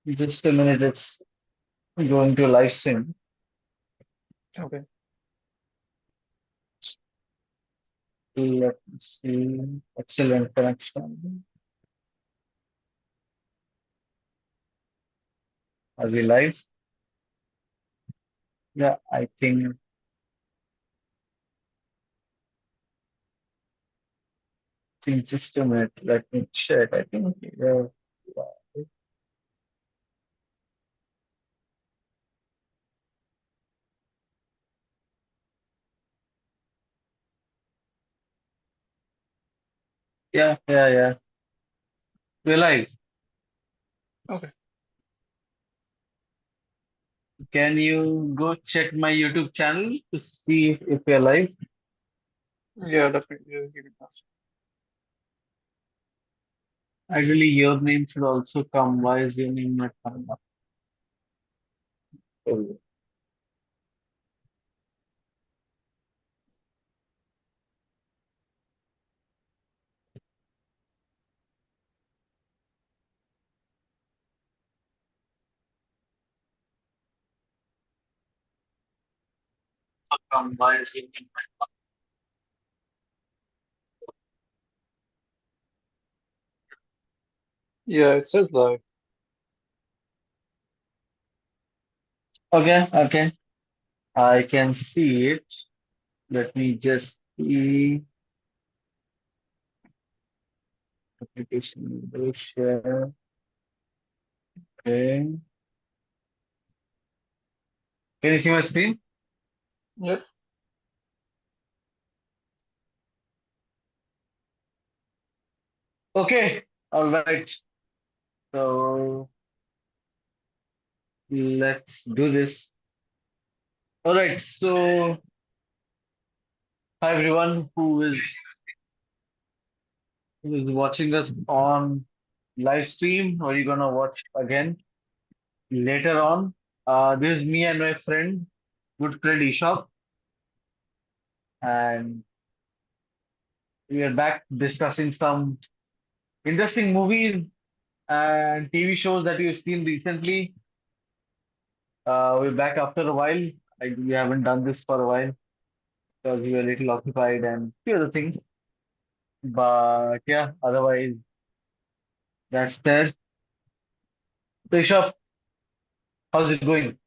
Just a minute, it's going to live stream. Okay. Let me see. Excellent connection. Are we live? Yeah, I think just a minute. Let me check. I think yeah. We're live. Okay. Can you go check my YouTube channel to see if we're live? Yeah, definitely. Just give me a second. Ideally, your name should also come. Why is your name not coming up? Oh, come. Why is your name? Yeah, it says live. Okay. I can see it. Let me just see application window share. Okay. Can you see my screen? Yep. Okay. All right. So let's do this. All right. So hi everyone who is watching us on live stream or you're gonna watch again later on. This is me and my friend, good friend Aesop, and we are back discussing some interesting movies and TV shows that we've seen recently. We're back after a while. We haven't done this for a while because we were a little occupied and few other things. But yeah, otherwise that's there. So Aesop, how's it going?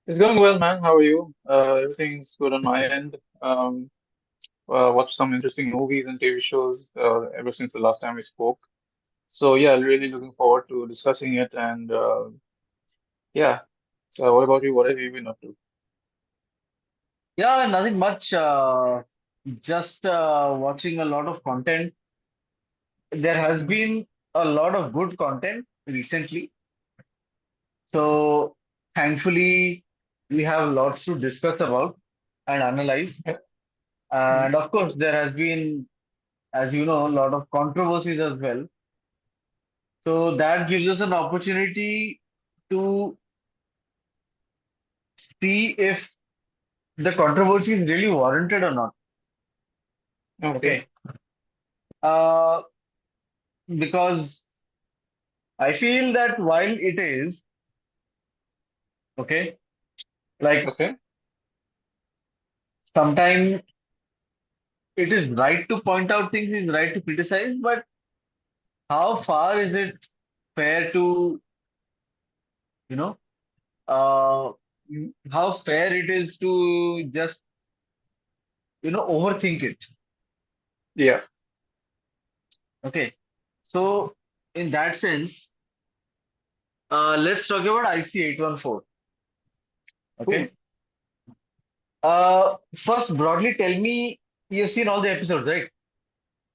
It's going well, man. How are you? Everything's good on my end. Watched some interesting movies and TV shows ever since the last time we spoke. So yeah, really looking forward to discussing it. And yeah, what about you? What have you been up to? Yeah, nothing much. Just watching a lot of content. There has Mhm. been a lot of good content recently. So thankfully, we have lots to discuss about and analyze. Yeah. Mhm. And of course, there has been, as you know, a lot of controversies as well. So that gives us an opportunity to see if the controversy is really warranted or not. Okay. Okay. Uh, because I feel that while it is, okay, like Okay. sometimes it is right to point out things, it's right to criticize, but how far is it fair to, you know, uh, Mhm. how fair it is to just, overthink it. Yeah. Okay. So in that sense, let's talk about IC814. Cool. Okay. First, broadly, tell me you've seen all the episodes, right?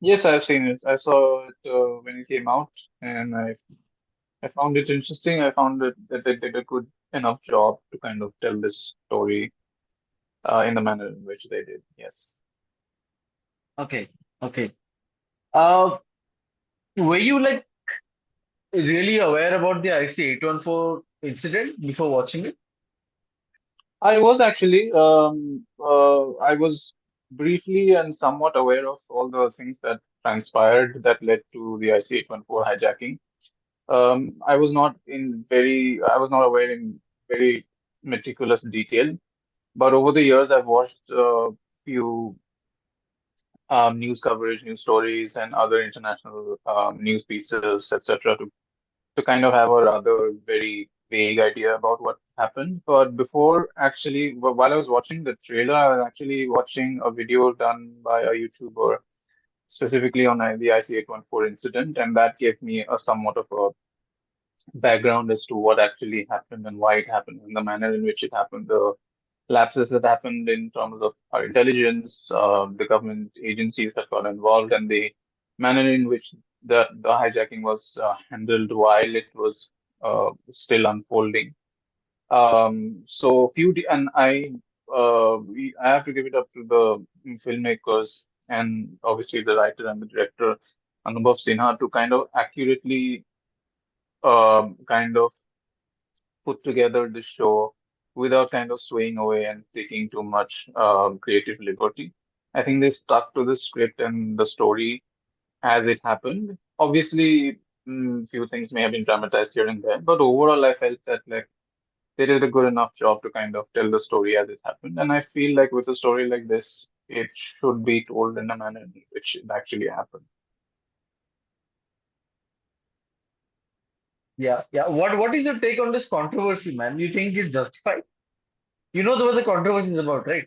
Yes, I've seen it. I saw it when it came out, and I found it interesting. I found that they did a good enough job to kind of tell this story in the manner in which they did. Yes. Okay. Okay. Uh, were you like really aware about the IC814 incident before watching it? I was actually, I was briefly and somewhat aware of all the things that transpired that led to the IC814 hijacking. I was not aware in very meticulous detail, but over the years I've watched a few news coverage, news stories, and other international news pieces, etc., to kind of have a rather very vague idea about what happened. But before actually, while I was watching the trailer, I was actually watching a video done by a YouTuber specifically on the IC814 incident, and that gave me a somewhat of a background as to what actually happened and why it happened and the manner in which it happened, the lapses that happened in terms of our intelligence, the government agencies that got involved, and the manner in which the hijacking was handled while it was still unfolding. And I have to give it up to the filmmakers and obviously the writer and the director, Anubhav Sinha, to kind of accurately kind of put together the show without kind of swaying away and taking too much creative liberty. I think they stuck to the script and the story as it happened. Obviously, few things may have been dramatized here and there, but overall, I felt that like they did a good enough job to kind of tell the story as it happened. And I feel like with a story like this, it should be told in a manner in which it actually happened. Yeah, yeah. What is your take on this controversy, man? You think it's justified? You know there was a controversy about, right?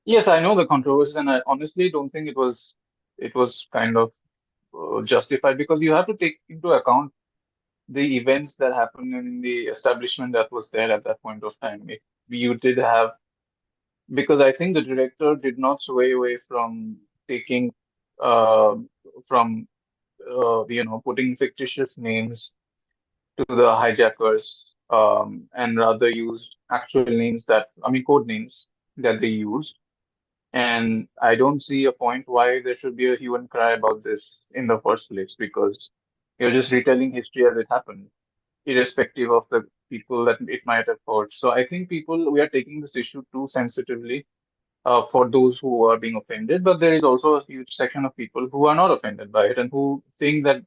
Yes, I know the controversies, and I honestly don't think it was kind of justified because you have to take into account the events that happened in the establishment that was there at that point of time. You did have, because I think the director did not sway away from taking, uh, from, putting fictitious names to the hijackers, and rather used actual names I mean, code names that they used. And I don't see a point why there should be a hue and cry about this in the first place because you're just retelling history as it happened, irrespective of the people that it might have hurt. So I think we are taking this issue too sensitively for those who are being offended, but there is also a huge section of people who are not offended by it and who think that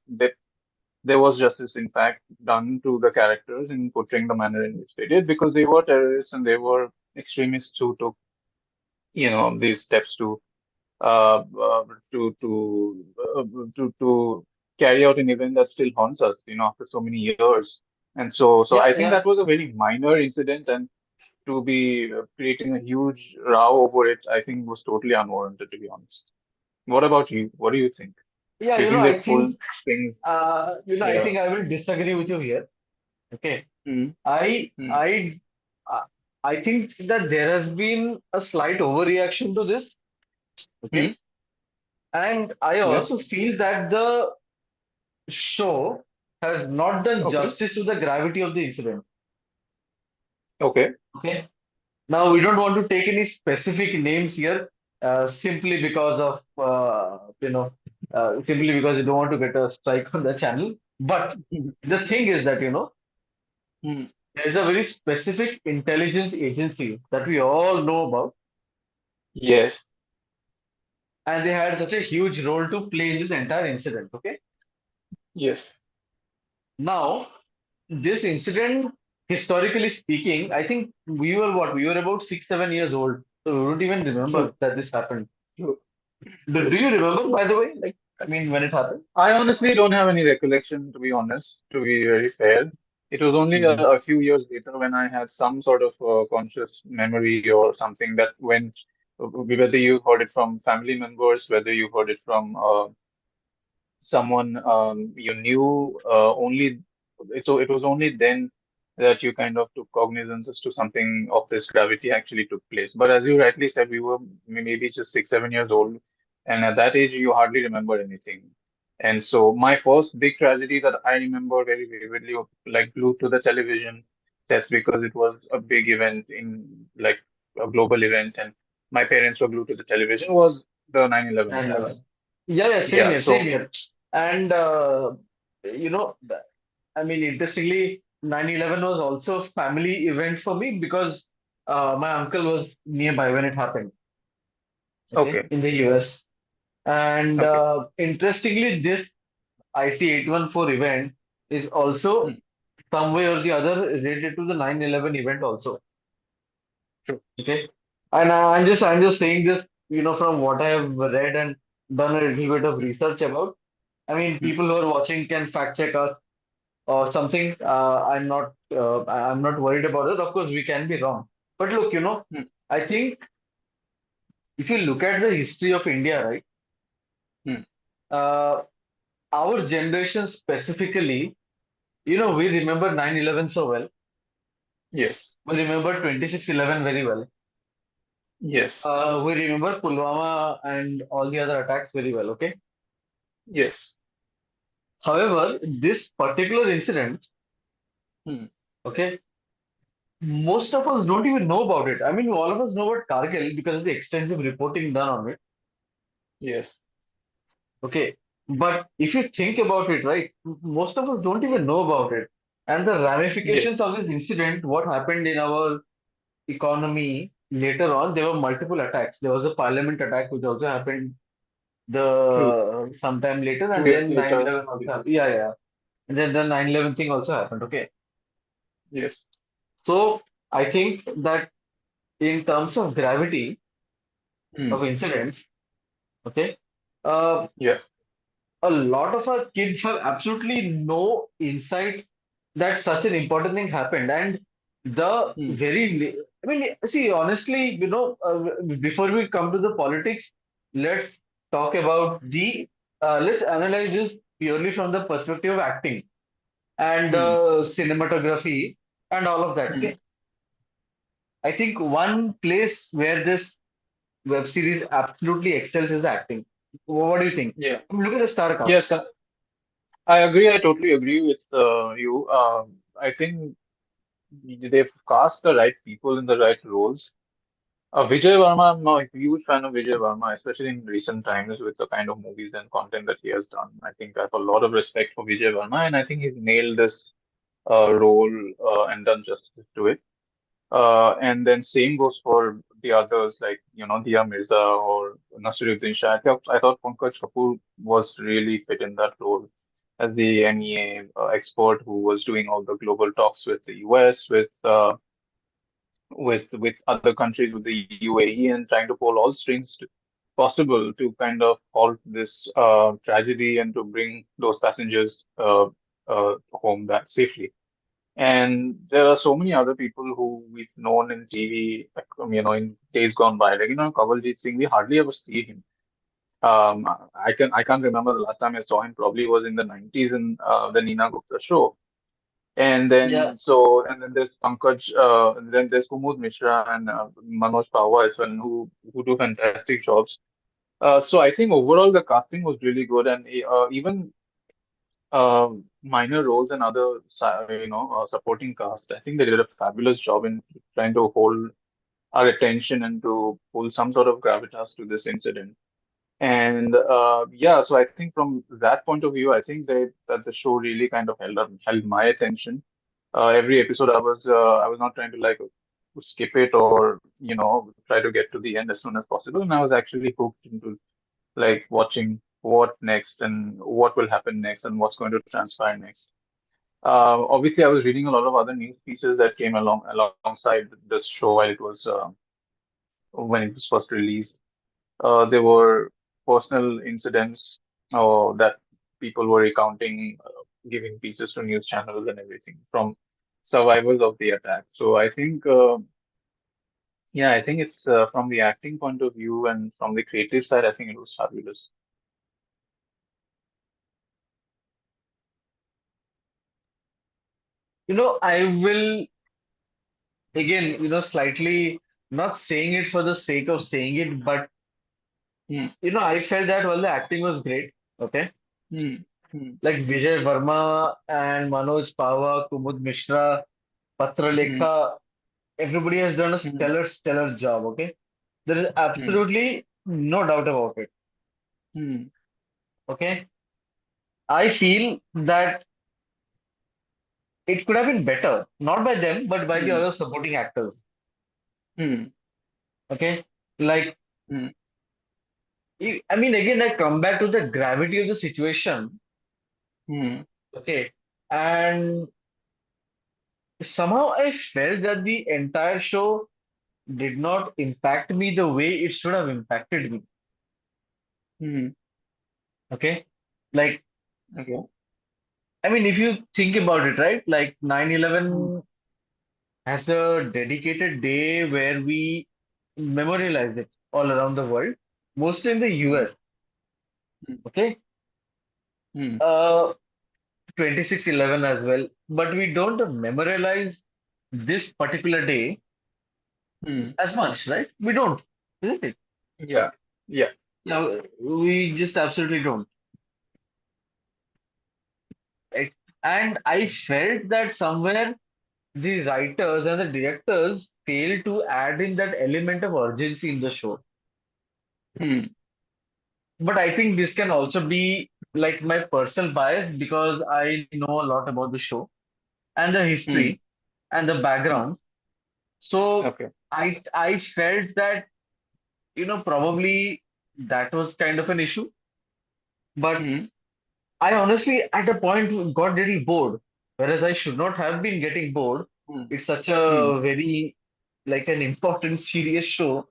there was justice, in fact, done to the characters in portraying the manner in which they did because they were terrorists and they were extremists who took, these steps uh, uh, to to uh, to carry out an event that still haunts us, after so many years. And so I Yeah, think that yeah. was a very minor incident, and to be creating a huge row over it, I think was totally unwarranted, to be honest. What about you? What do you think? Yeah, Do you think they pulled things? I Yeah. think I will disagree with you here. Okay. Mm, I mm, I uh, I think that there has been a slight overreaction to this. mm, Okay. And I yeah. also feel that the show has not done Okay. justice to the gravity of the incident. Okay. Okay. Now, we don't want to take any specific names here, simply because of, simply because we don't want to get a strike on the channel. But Mm, the thing is that, mm, there's a very specific intelligence agency that we all know about, yes. and they had such a huge role to play in this entire incident. Okay. Yes. Now, this incident, historically speaking, I think we were what? We were about 6, 7 years old. So we don't even remember True. that this happened. True. Do True. you remember, by the way? Like, I mean, when it happened? I honestly don't have any recollection, to be honest, to be very fair. It was only Mhm. a few years later when I had some sort of conscious memory or something that went, whether you heard it from family members, whether you heard it from someone you knew, only so it was only then that you kind of took cognizance as to something of this gravity actually took place. But as you rightly said, we were maybe just 6, 7 years old, and at that age, you hardly remember anything. And so, my first big tragedy that I remember very vividly, like glued to the television, that's because it was a big event in like a global event, and my parents were glued to the television, was the 9/11 attacks. 9/11. Yeah, yeah, same Yeah, here, same so. here. And, you know, I mean, interestingly, 9/11 was also a family event for me because my uncle was nearby when it happened, okay, Okay. in the US. And Okay. interestingly, this IC814 event is also mm, some way or the other related to the 9/11 event also. true. Okay. And I'm just saying this, from what I have read and done a little bit of Mm, research about. I mean, mm, people who are watching can fact check us or something. I'm not worried about it. Of course, we can be wrong. But look, mm, I think if you look at the history of India, right, mm. uh, our generation specifically, we remember 9/11 so well. Yes, We remember 26/11 very well. yes, We remember Pulwama and all the other attacks very well. Okay. yes. However, this particular incident, Mm, okay, most of us don't even know about it. I mean, all of us know about Kargil because of the extensive reporting done on it. yes. Okay. But if you think about it, right, most of us don't even Mm, know about it. And the yes, ramifications of this incident, what happened in our economy later on, there were multiple attacks. There was a parliament attack which also happened true. the sometime later, and 2 years then nine later, eleven also yes, happened. Yeah, yeah. And then the 9/11 thing also happened. Okay. yes. So I think that in terms of gravity Mm, of incidents, okay, uh, yeah. a lot of our kids have absolutely no insight that such an important thing happened. And Mm, I mean, see, honestly, before we come to the politics, let's talk about let's analyze this purely from the perspective of acting and mm, cinematography and all of that. mm, Okay. I think one place where this web series absolutely excels is the acting. What do you think? yeah. I mean, look at the star cast. Yes, I agree. I totally agree with you. I think they've cast the right people in the right roles. Vijay Varma, I'm not a huge fan of Vijay Varma, especially in recent times with the kind of movies and content that he has done. I think I have a lot of respect for Vijay Varma, and I think he's nailed this role and done justice to it. And then same goes for the others like Dia Mirza or Nasiruddin Shah. I thought Pankaj Kapoor was really fit in that role as the MEA expert who was doing all the global talks with the US, with other countries, with the UAE, and trying to pull all strings possible to kind of halt this tragedy and to bring those passengers home back safely. And there are so many other people who we've known in TV, like, in days gone by. Like, Kawaljeet Singh, we hardly ever see him. I can't remember the last time I saw him. Probably was in the 90s in the Nina Gupta show. Yeah. And then there's Pankaj, and then there's Kumud Mishra and Manoj Pahwa as well, who do fantastic jobs. So I think overall the casting was really good, and even minor roles and other supporting cast. I think they did a fabulous job in trying to hold our attention and to pull some sort of gravitas to this incident. And yeah, so I think from that point of view, I think that the show really kind of held my attention. Every episode, I was not trying to like skip it or try to get to the end as soon as possible, and I was actually hooked into like watching what next and what will happen next and what's going to transpire next. Obviously, I was reading a lot of other news pieces that came alongside this show when it was first released. There were personal incidents that people were recounting, giving pieces to news channels and everything from survivors of the attack. So I think, yeah, I think it's from the acting point of view and from the creative side, I think it was fabulous. I will again, slightly not saying it for the sake of saying it, but Hmm, I felt that while the acting was great, okay, hmm, hmm, like Vijay Verma and Manoj Pahwa, Kumud Mishra, hmm, Patralekha, everybody has done a hmm, stellar job, okay. There is hmm, absolutely no doubt about it, hmm, okay. I feel that it could have been better, not by them, but by the hmm, other supporting actors, hmm, okay. Like, hmm, I mean, again, I come back to the gravity of the situation, hmm, okay. And somehow I felt that the entire show did not impact me the way it should have impacted me. Hmm. Okay. Like, Okay. I mean, if you think about it, right? Like Hmm. 9/11 has a dedicated day where we memorialize it all around the world, mostly in the Hmm. US. Hmm. Okay. Hmm. Uh, 26/11 as well. But we don't memorialize this particular day Hmm. as much, right? We don't, isn't it? Yeah. Yeah. Yeah, we just absolutely don't. Right? And I felt that somewhere the writers and the directors failed to add in that element of urgency in the show. Hmm. But I think this can also be like my personal bias because I know a lot about the show and the Hmm. history and the Hmm. background. So Okay. I felt that, probably that was kind of an issue. But Hmm. I honestly, at a point, got a little bored, whereas I should not have been getting bored. Hmm. It's such Hmm. a very, like an important, serious show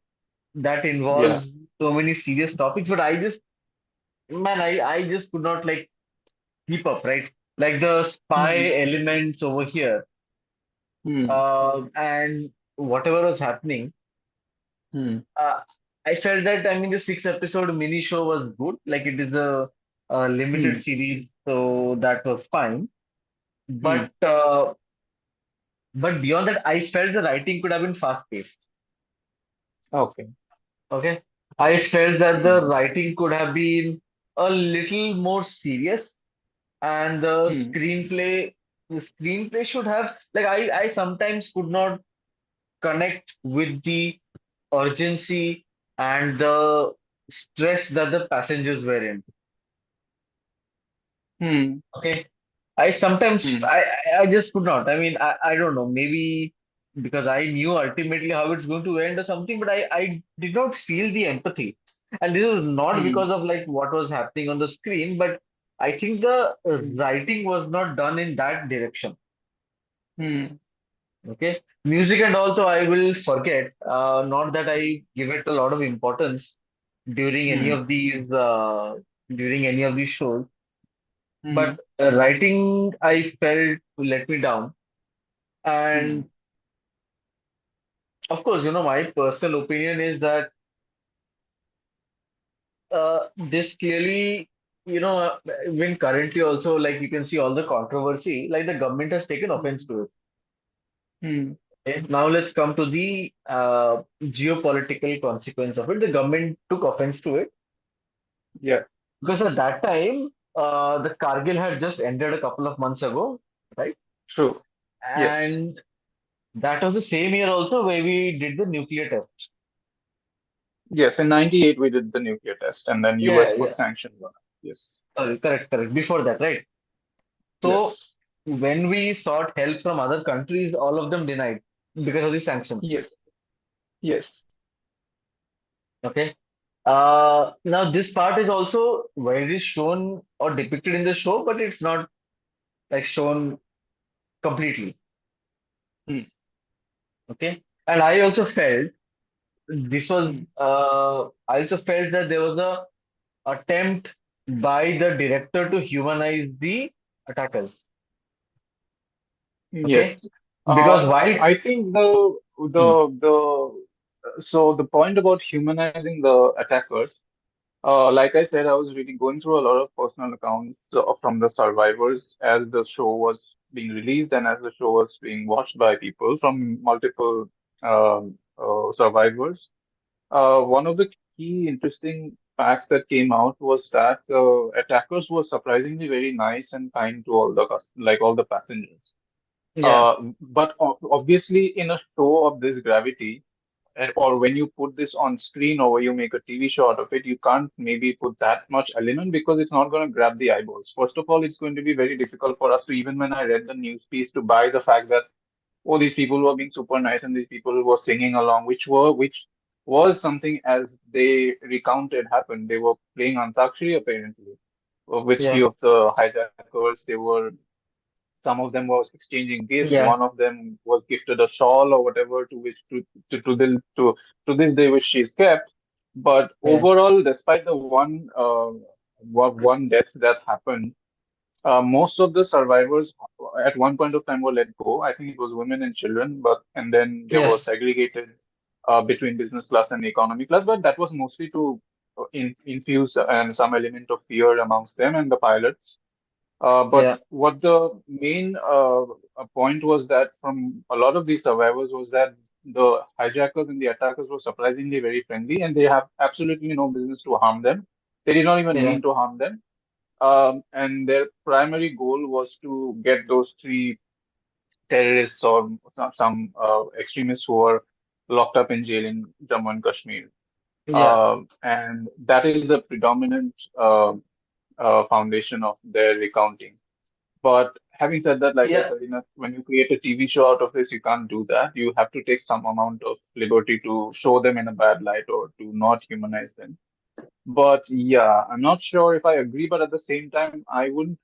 that Yeah. involves so many serious topics. But I just could not like keep up, right? Like the Hmm. spy elements over here, Hmm. and whatever was happening. Hmm. Uh, I felt that I mean the 6 episode mini show was good. Like it is a limited Hmm. series, so that was fine. Hmm. But beyond that, I felt the writing could have been fast paced. Okay. Okay, I felt that the Hmm. writing could have been a little more serious, and Hmm. the screenplay should have like I sometimes could not connect with the urgency and the stress that the passengers were in. Hmm. Okay. I sometimes Hmm. I just could not. I mean, I don't know, maybe because I knew ultimately how it's going to end or something, but I did not feel the empathy. And this is not Hmm. because of like what was happening on the screen, but I think the Hmm. writing was not done in that direction. Hmm. Okay. Music and also I will forget. Not that I give it a lot of importance during any Hmm. of these during any of these shows. Hmm. But writing, I felt let me down. Hmm. And of course, my personal opinion is that this clearly, when currently also, like you can see all the controversy, like the government has taken offense Hmm. to it. Hmm. Okay? Now let's come to the geopolitical consequence of it. The government took offense to it Yeah. because at that time, the Kargil had just ended a couple of months ago, right? True. Yes. And that was the same year also where we did the nuclear test. Yes. In 98 we did the nuclear test, and then US Yeah, put yeah. sanctions on it. Yes. Sorry, correct, correct. Before that, right? So Yes. when we sought help from other countries, all of them denied because of the sanctions. Yes. Yes. Okay. Now this part is also where it is shown or depicted in the show, but it's not like shown completely. Hmm. Okay. And I also felt this was Hmm. I also felt that there was a attempt by the director to humanize the attackers. Okay. Yes. Because while I think Hmm, the point about humanizing the attackers, like I said, I was really going through a lot of personal accounts from the survivors as the show was being released and as the show was being watched by people from multiple survivors. One of the key interesting facts that came out was that attackers were surprisingly very nice and kind to all the like all the passengers. yeah, But obviously, in a show of this gravity, or when you put this on screen or you make a TV show out of it, you can't maybe put that much element because it's not going to grab the eyeballs. First of all, it's going to be very difficult for us to, even when I read the news piece, to buy the fact that oh, these people were being super nice and these people were singing along, which was something as they recounted happened. They were playing Antakshari apparently with yeah, few of the hijackers. They were Some of them was exchanging gifts. Yeah. One of them was gifted a shawl or whatever, to which to this day which she's kept. But Yeah. overall, despite the one death that happened, most of the survivors at one point of time were let go. I think it was women and children, but and then they were Yes. segregated between business class and economy class. But that was mostly to infuse and some element of fear amongst them and the pilots. But Yeah. what the main point was that from a lot of these survivors was that the hijackers and the attackers were surprisingly very friendly, and they have absolutely no business to harm them. They did not even Yeah. mean to harm them. And their primary goal was to get those three terrorists or some extremists who were locked up in jail in Jammu and Kashmir. Yeah. And that is the predominant foundation of their recounting. But having said that, like I Yeah. said, when you create a TV show out of this, you can't do that. You have to take some amount of liberty to show them in a bad light or to not humanize them. But yeah, I'm not sure if I agree, but at the same time, I would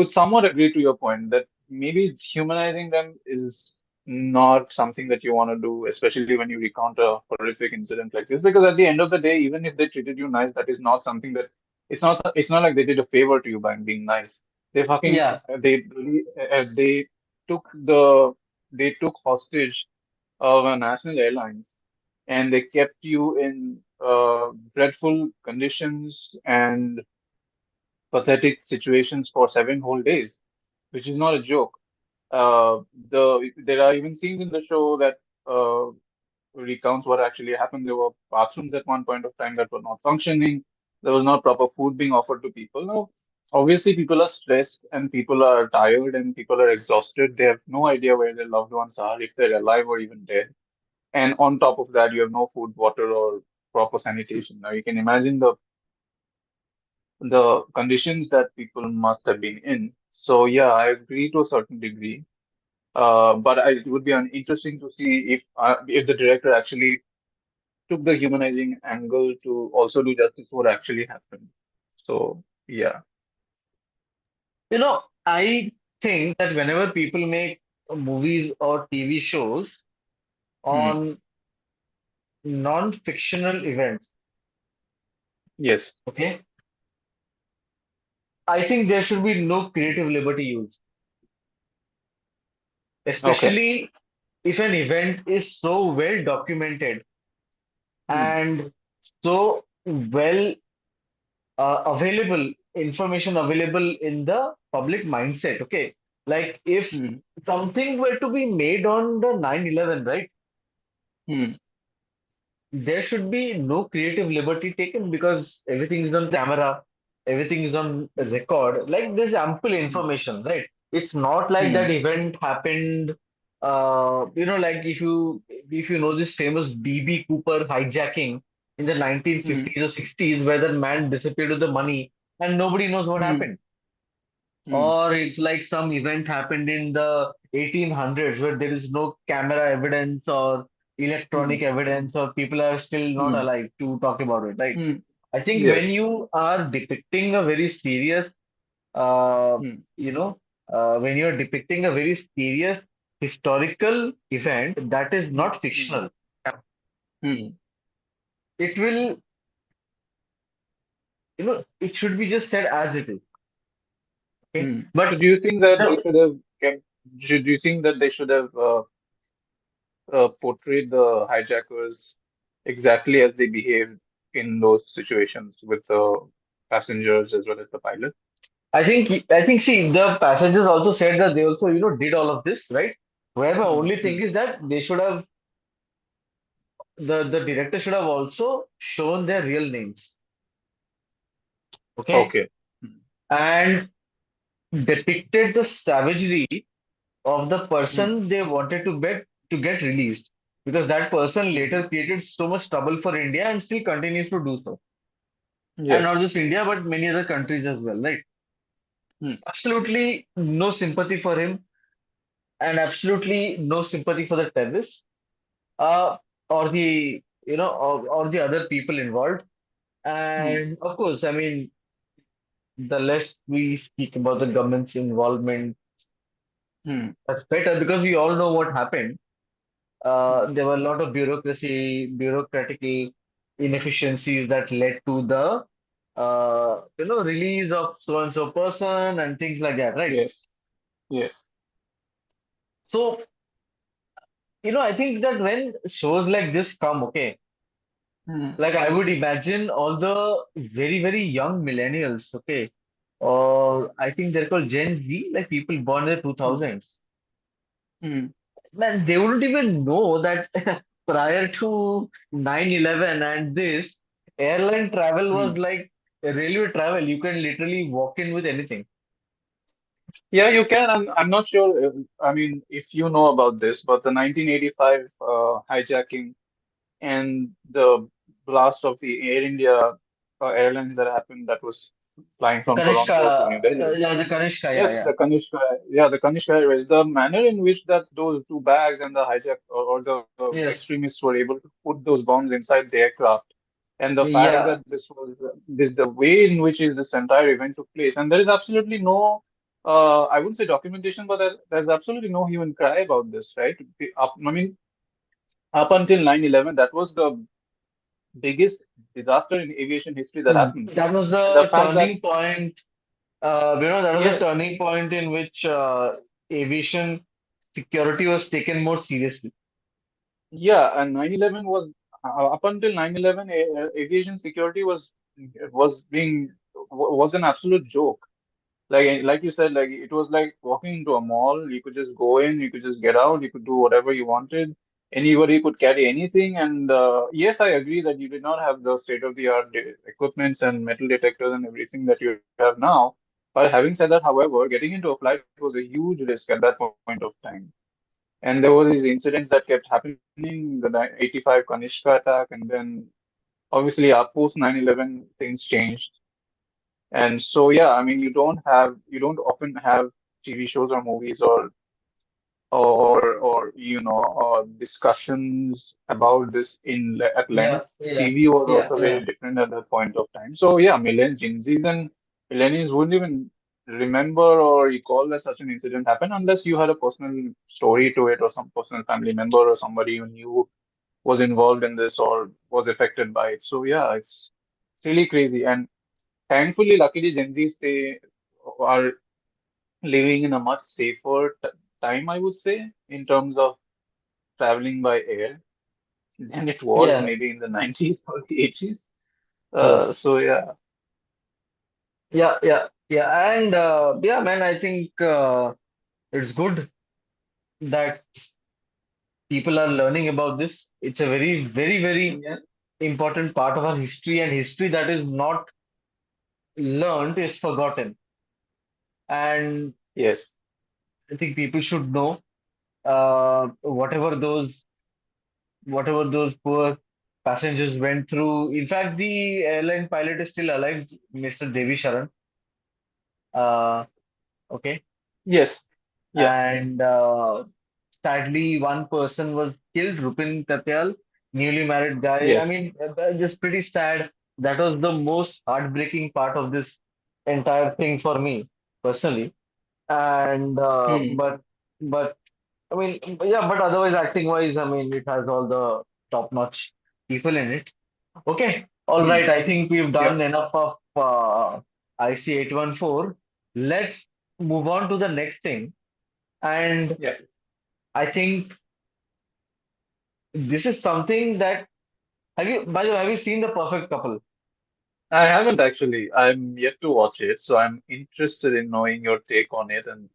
somewhat agree to your point that maybe humanizing them is not something that you want to do, especially when you recount a horrific incident like this. Because at the end of the day, even if they treated you nice, that is not something that it's not like they did a favor to you by being nice. They fucking Yeah. they took the they took hostage of a national airlines, and they kept you in dreadful conditions and pathetic situations for 7 whole days, which is not a joke. There are even scenes in the show that recounts what actually happened. There were bathrooms at one point of time that were not functioning. There was not proper food being offered to people. Now, obviously, people are stressed and people are tired and people are exhausted. They have no idea where their loved ones are, if they're alive or even dead. And on top of that, you have no food, water, or proper sanitation. Now, you can imagine the conditions that people must have been in. So yeah, I agree to a certain degree. It would be interesting to see if the director actually took the humanizing angle to also do justice to what actually happened. So yeah. I think that whenever people make movies or TV shows Hmm. on non-fictional events, Yes. okay, I think there should be no creative liberty used, Okay. especially if an event is so well documented Hmm. and so well available, information available in the public mindset. Okay. Like if Hmm. something were to be made on the 9/11, right? Hmm. There should be no creative liberty taken because everything is on camera, everything is on record. Like there's ample Hmm. information, right? It's not like that Hmm. event happened. Like if you know this famous BB Cooper hijacking in the Hmm. 1950s or 60s, where the man disappeared with the money and nobody knows what Hmm. happened. Hmm. Or it's like some event happened in the 1800s where there is no camera evidence or Hmm. electronic evidence, or people are still not Hmm. alive to talk about it, right? Hmm. I think when Yes. you are depicting a very serious, uh, Hmm. you know, when you are depicting a very serious historical event that is Hmm. not Hmm. fictional, Hmm. it will, it should be just said as it is. Okay. Hmm. So But do you think that they the should have kept, do you think that they should have portrayed the hijackers exactly as they behaved in those situations with the passengers as well as the pilot? I think see the passengers also said that they also did all of this, right? Where my Hmm. only thing Hmm. is that they should have the director should have also shown their real names, okay, Okay. Hmm. and depicted the savagery of the Hmm. person they wanted to get released, because that person Hmm. later created so much trouble for India and still continues to do so, and not Yes. just India but many other countries as well, right? Hmm. Absolutely no sympathy for him, and absolutely no sympathy for the terrorists, uh, or the other people involved. Hmm. And of course, I mean, the less we speak about the government's involvement, Hmm. that's better because we all know what happened. Hmm. There were a lot of bureaucratic inefficiencies that led to the release of so and so person and things like that, right? Yes. Yeah. So, I think that when shows like this come, okay, Hmm. like I would imagine all the very, very young millennials, okay, or I think they're called Gen Z, like people born in the Hmm. 2000s. Hmm. Man, they wouldn't even know that prior to 9/11 and this, airline travel Hmm. was like railway travel. You can literally walk in with anything. Yeah, you can. I'm not sure. I mean, if you know about this, but the 1985 hijacking and the blast of the Air India airlines that happened, that was flying from Toronto to New Kanishka, Delhi. yeah, the Kanishka, yeah, Yes, yeah. the Kanishka Airways, the manner in which that those two bags and the hijack or the Yes, extremists were able to put those bombs inside the aircraft, and the fact yeah. that the way in which this entire event took place, and there is absolutely no, I wouldn't say documentation, but there's absolutely no hue and cry about this, right? I mean, up until 9/11, that was the biggest disaster in aviation history that happened, That was and the the fact that turning point. That was a yes. turning point in which aviation security was taken more seriously. Yeah, and 9/11 was up until 9/11, aviation security was being was an absolute joke. Like you said, like it was like walking into a mall. You could just go in, you could just get out, you could do whatever you wanted. Anybody could carry anything. And yes, I agree that you did not have the state-of-the-art equipments and metal detectors and everything that you have now. But having said that, however, getting into a flight was a huge risk at that point of time. And there were these incidents that kept happening, the 85 Kanishka attack, and then obviously post 9/11 things changed. And so yeah, I mean you don't often have TV shows or movies or discussions about this at Yeah, length. yeah, TV was yeah, also very yeah, different at that point of time. So yeah, Gen Zs and millennials wouldn't even remember or recall that such an incident happened unless you had a personal story to it or some personal family member or somebody you knew was involved in this or was affected by it. So yeah, it's really crazy. And thankfully, luckily, Gen Zs are living in a much safer time, I would say, in terms of traveling by air than it was yeah. maybe in the 90s or the 80s. Yes. So yeah, Yeah, yeah, yeah. And yeah, man, I think it's good that people are learning about this. It's a very, very, very yeah, important part of our history, and history that is not learned is forgotten. And yes, I think people should know whatever those poor passengers went through. In fact, the airline pilot is still alive, Mr. Devi Sharan. Uh, okay. yes, yeah, And sadly, one person was killed, Rupin Katyal, newly married guy. I yes. mean, just pretty sad. That was the most heartbreaking part of this entire thing for me personally. And Hmm, but I mean, yeah, but otherwise, acting wise, I mean, it has all the top-notch people in it. Okay, all hmm, right. I think we've yeah, done enough of IC814. Let's move on to the next thing. And yeah. I think this is something that by the way, have you seen The Perfect Couple? I haven't actually. I'm yet to watch it, so I'm interested in knowing your take on it. And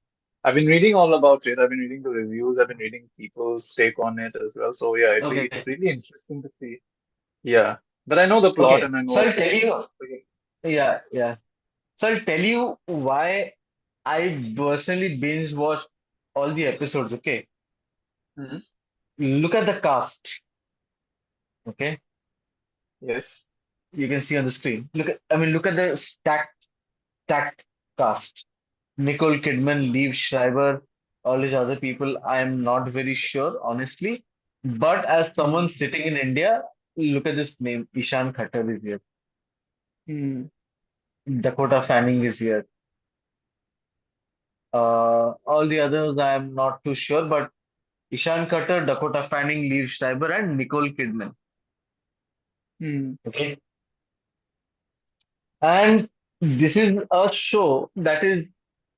I've been reading all about it. I've been reading the reviews. I've been reading people's take on it as well. So yeah, it's Okay, really interesting to see. Yeah, but I know the plot okay. and I know So what I'll tell happens. you, Okay. yeah, yeah. So I'll tell you why I personally binge watched all the episodes. Okay, Mhm. look at the cast. Okay, Yes. you can see on the screen. Look at the stacked cast. Nicole Kidman, Liev Schreiber, all these other people. I am not very sure, honestly. But as someone Mm. sitting in India, look at this name. Ishan Khattar is here. Mm. Dakota Fanning is here. All the others I'm not too sure, but Ishan Cutter, Dakota Fanning, Liev Schreiber, and Nicole Kidman. Hmm. Okay, and this is a show that is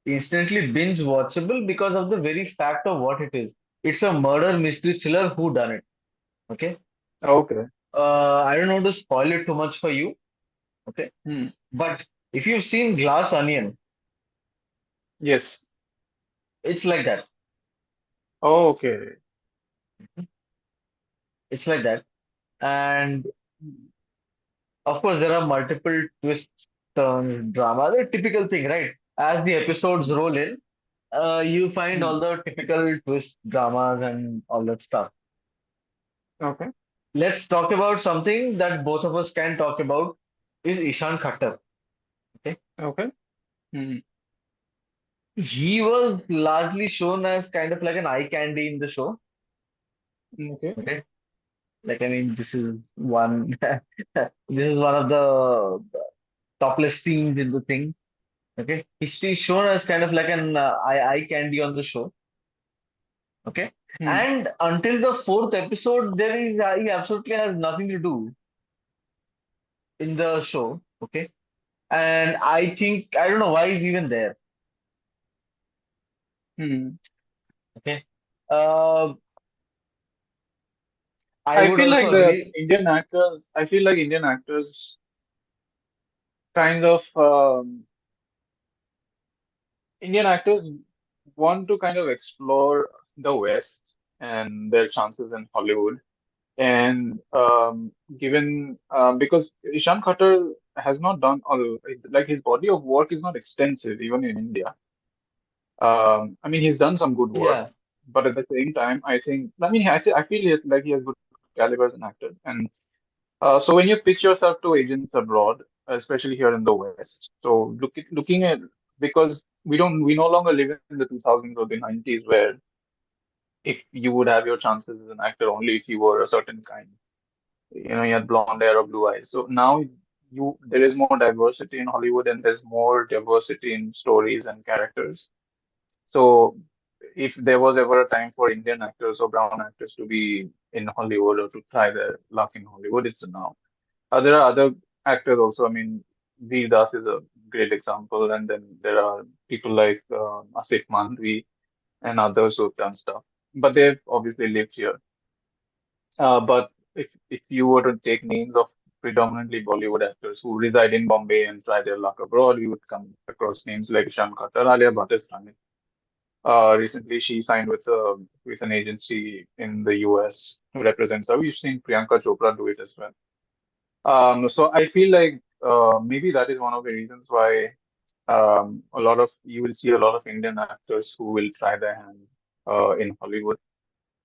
instantly binge watchable because of the very fact of what it is. It's a murder mystery thriller who done it. Okay. Okay. I don't want to spoil it too much for you. Okay. Hmm. But if you've seen Glass Onion, Yes. it's like that. Okay. It's like that. And Hmm. of course, there are multiple twists, turns, drama, the typical thing, right? As the episodes Hmm. roll in, you find Hmm. all the typical twist dramas and all that stuff. Okay. Let's talk about something that both of us can talk about is Ishan Khattar. Okay. Okay. Hmm. He was largely shown as kind of like an eye candy in the show. Okay. Okay. Like, I mean, this is one, this is one of the topless scenes in the thing. Okay. He's shown as kind of like an eye candy on the show. Okay. Hmm. And until the fourth episode, he absolutely has nothing to do in the show. Okay. And I think, I don't know why he's even there. Hmm. Okay. Uh, I I would feel like also the agree. Indian actors, I feel like Indian actors kind of, Indian actors want to kind of explore the West and their chances in Hollywood. And given, because Ishan Khatter has not done all, like his body of work is not extensive, even in India. I mean, he's done some good work, Yeah. but at the same time, I feel like he has good caliber as an actor. And so when you pitch yourself to agents abroad, especially here in the West, so looking at, because we no longer live in the 2000s or the 90s where if you would have your chances as an actor only if you were a certain kind. You had blonde hair or blue eyes. So now there is more diversity in Hollywood and there's more diversity in stories and characters. So if there was ever a time for Indian actors or brown actors to be in Hollywood or to try their luck in Hollywood, it's now. There are other actors also. I mean, Veer Das is a great example, and then there are people like Asif Mandvi and others who've done stuff. But they've obviously lived here. But if you were to take names of predominantly Bollywood actors who reside in Bombay and try their luck abroad, you would come across names like Ishan Khattar, Alia Bhatt is done it. Recently, she signed with an agency in the US who represents her. We've seen Priyanka Chopra do it as well. So I feel like maybe that is one of the reasons why a lot of you will see a lot of Indian actors who will try their hand in Hollywood.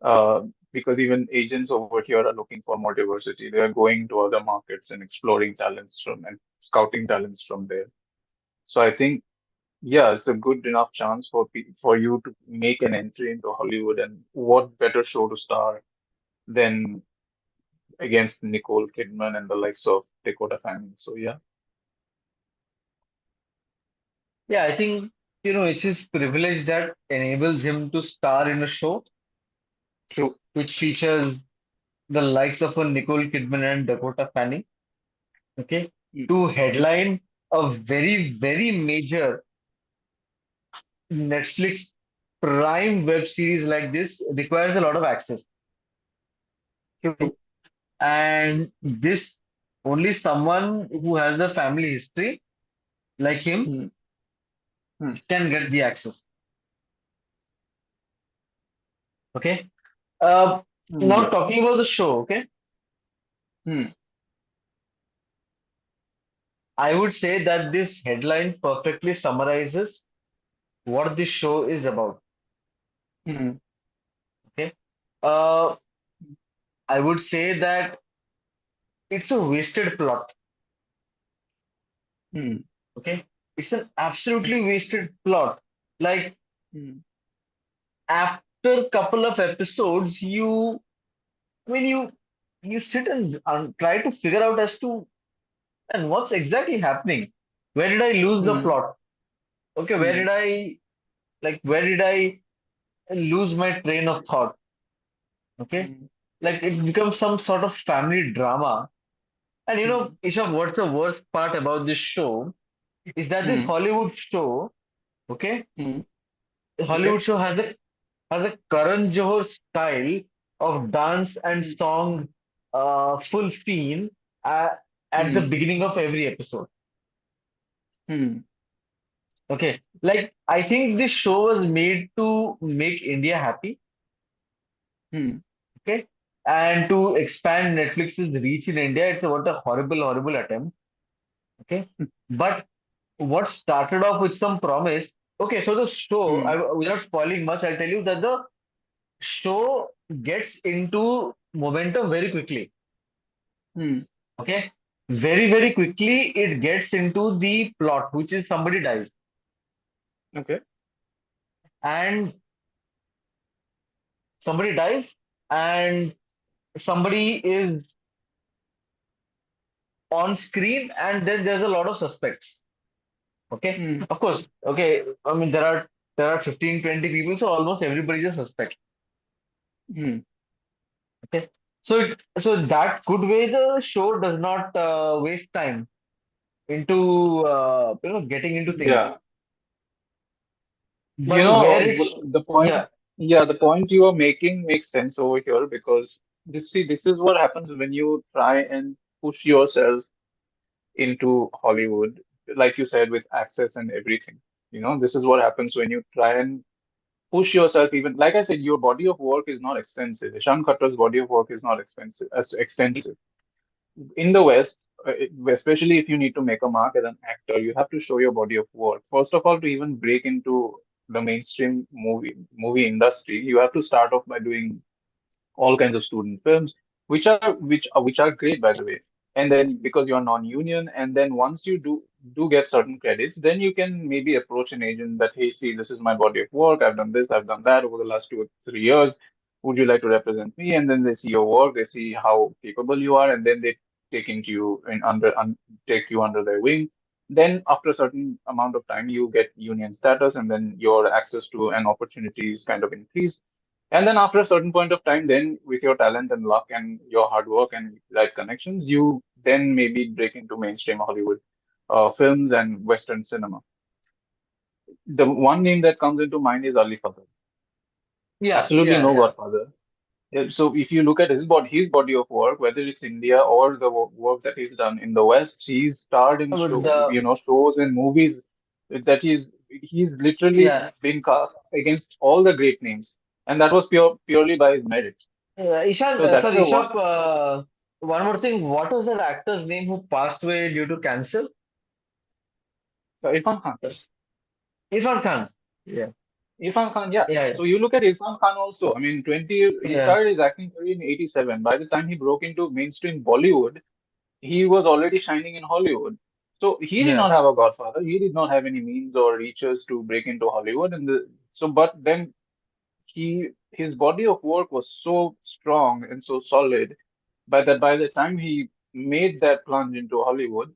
Uh, because even agents over here are looking for more diversity. They are going to other markets and exploring talents from and scouting talents from there. So I think, yeah, it's a good enough chance for you to make an entry into Hollywood, and what better show to star than against Nicole Kidman and the likes of Dakota Fanning. So yeah, Yeah, I think, it's his privilege that enables him to star in a show true. which features the likes of a Nicole Kidman and Dakota Fanning. Okay. Mm, To headline a very, very major Netflix Prime web series like this requires a lot of access. Okay. true. And this only someone who has the family history like him Mm, mm, can get the access. Okay. Now yeah. talking about the show, okay, Mm, I would say that this headline perfectly summarizes what this show is about. mm, Okay. Uh, I would say that it's a wasted plot. mm, Okay. It's an absolutely wasted plot. Like, mm, after a couple of episodes, I mean, you sit and try to figure out as to and what's exactly happening. Where did I lose the Hmm. plot? Okay, Hmm. where did I lose my train of thought? Okay, Hmm. like it becomes some sort of family drama. And Hmm. Isha, what's the worst part about this show is that this Hmm. Hollywood show, okay, Hmm. the Okay. Hollywood show has a Karan Johar style of dance and Hmm. song full scene uh, at the Hmm. beginning of every episode. Hmm. Okay, like I think this show was made to make India happy, Hmm. okay, and to expand Netflix's reach in India. It's what a horrible, horrible attempt. Okay, but what started off with some promise. Okay, so the show, Hmm. without spoiling much, I'll tell you that the show gets into momentum very quickly. Hmm. Okay, very, very quickly it gets into the plot, which is somebody dies, Okay. and somebody dies, and somebody is on screen, and then there's a lot of suspects. Okay, Hmm. of course. Okay, I mean there are 15, 20 people, so almost everybody's a suspect. Hmm. Okay, so that good way the show does not waste time into getting into things, Yeah. You but where know, it's the point, yeah yeah, the point you are making makes sense over here because this is what happens when you try and push yourself into Hollywood, like you said, with access and everything. This is what happens when you try and push yourself even, like I said, your body of work is not extensive. Ishan Khatter's body of work is not expensive, as extensive. In the West, especially if you need to make a mark as an actor, you have to show your body of work. First of all, to even break into the mainstream movie industry, you have to start off by doing all kinds of student films, which are great, by the way. And then because you're non-union, and then once you do get certain credits, then you can maybe approach an agent that, hey, see, this is my body of work. I've done this, I've done that over the last 2 or 3 years. Would you like to represent me? And then they see your work, they see how capable you are, and then they take you under their wing. Then after a certain amount of time, you get union status, and then your access to an opportunities kind of increase. And then after a certain point of time, then with your talent and luck and your hard work and right connections, you then maybe break into mainstream Hollywood films and Western cinema. The one name that comes into mind is Ali Fazal. yeah Absolutely yeah no yeah Godfather. Yeah, so if you look at his body of work, whether it's India or the work that he's done in the West, he's starred in but the shows and movies that he's literally yeah been cast against all the great names, and that was purely by his merit. Ishan, So that is sorry, the one. Ishap, one more thing. What was that actor's name who passed away due to cancer? Irfan Khan. Yes. Irfan Khan. Yeah, Irfan Khan, yeah. yeah, So you look at Irfan Khan also. I mean, he yeah, started his acting career in 87. By the time he broke into mainstream Bollywood, he was already shining in Hollywood. So he did yeah, not have a godfather. He did not have any means or reaches to break into Hollywood. But then his body of work was so strong and so solid, by the time he made that plunge into Hollywood,